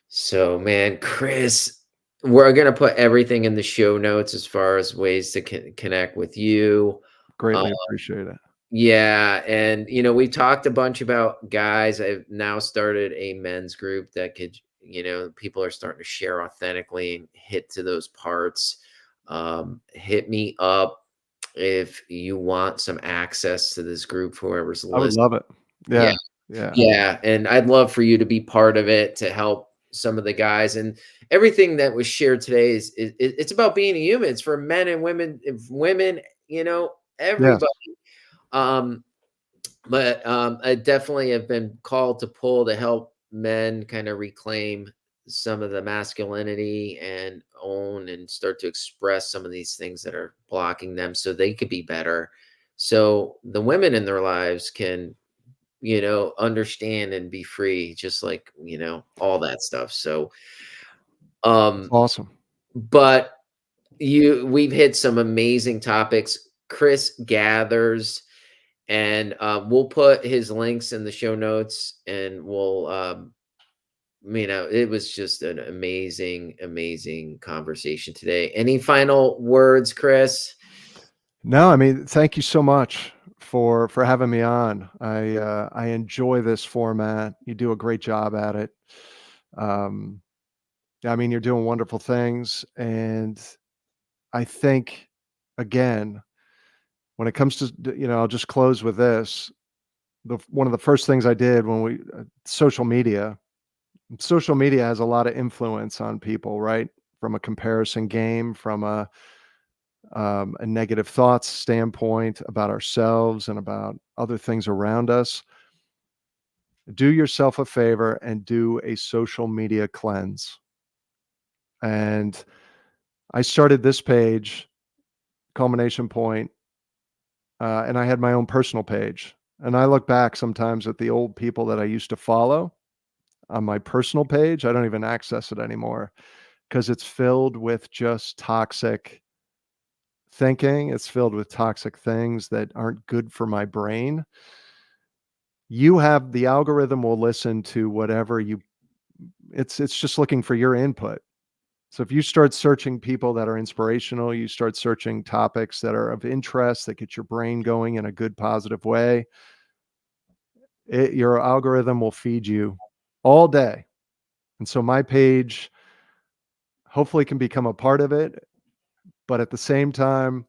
So, man, Chris, we're gonna put everything in the show notes as far as ways to connect with you. Uh, Greatly appreciate it. yeah, and we talked a bunch about guys. I've now started a men's group that could, people are starting to share authentically and hit to those parts. Hit me up if you want some access to this group, whoever's I would listening. love it. Yeah, Yeah. Yeah. yeah, and I'd love for you to be part of it, to help. some of the guys, and everything that was shared today it's about being a human. It's for men and women, if women, Yes. everybody. Um, but I definitely have been called to pull to help men kind of reclaim some of the masculinity and own and start to express some of these things that are blocking them so they could be better. So the women in their lives can, understand and be free, just like, all that stuff. So, That's um, awesome. but we've hit some amazing topics. Chris gathers, and we'll put his links in the show notes, and we'll it was just an amazing, amazing conversation today. Any final words, Chris? No, I mean, thank you so much for having me on. I enjoy this format. You do a great job at it. Um, I mean, you're doing wonderful things, and I think again, when it comes to I'll just close with this. One of the first things I did when social media has a lot of influence on people, right? From a comparison game, from a negative thoughts standpoint about ourselves and about other things around us. Do yourself a favor and do a social media cleanse. And I started this page, culmination point, and I had my own personal page. And I look back sometimes at the old people that I used to follow on my personal page. I don't even access it anymore because it's filled with just toxic thinking. It's filled with toxic things that aren't good for my brain. The algorithm will listen to whatever you it's just looking for your input. So if you start searching people that are inspirational, you start searching topics that are of interest that get your brain going in a good positive way, your algorithm will feed you all day. And so my page hopefully can become a part of it, but at the same time,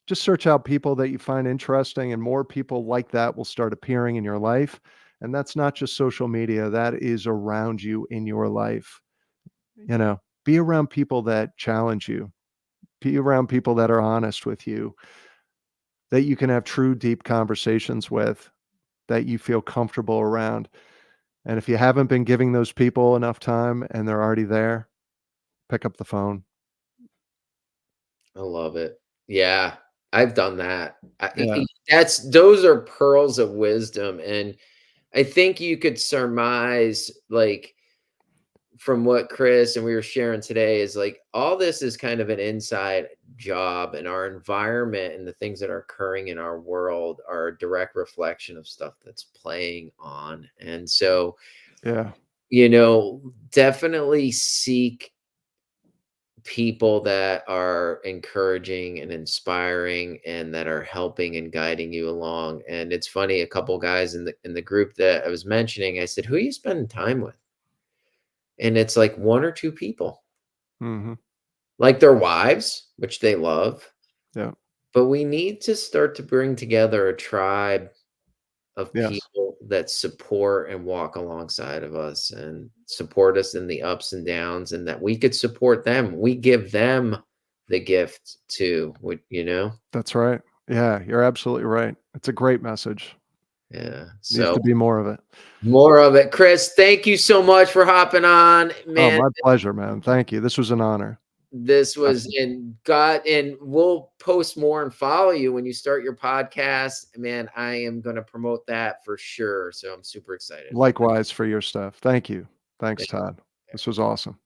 just search out people that you find interesting, and more people like that will start appearing in your life. And that's not just social media, that is around you in your life. Be around people that challenge you, be around people that are honest with you, that you can have true, deep conversations with, that you feel comfortable around. And if you haven't been giving those people enough time and they're already there, pick up the phone. I love it. Yeah, I've done that. Yeah. Those are pearls of wisdom, and I think you could surmise, like, from what Chris and we were sharing today, is like all this is kind of an inside job, and our environment and the things that are occurring in our world are a direct reflection of stuff that's playing on. And so, Yeah. definitely seek people that are encouraging and inspiring and that are helping and guiding you along. And it's funny, a couple guys in the group that I was mentioning, I said, "Who are you spending time with?" And it's like one or two people. Mhm. Like their wives, which they love, Yeah. but we need to start to bring together a tribe of Yes. people that support and walk alongside of us and support us in the ups and downs, and that we could support them. We give them the gift too, That's right. Yeah, you're absolutely right. It's a great message. Yeah. Needs So to be more of it. more of it. Chris, thank you so much for hopping on, Oh, man. my pleasure, man. Thank you. This was an honor. This I was in God, and we'll post more and follow you when you start your podcast. Man, I am going to promote that for sure. So I'm super excited about Likewise for your stuff. Thank you. Thanks, that. Todd. This was awesome.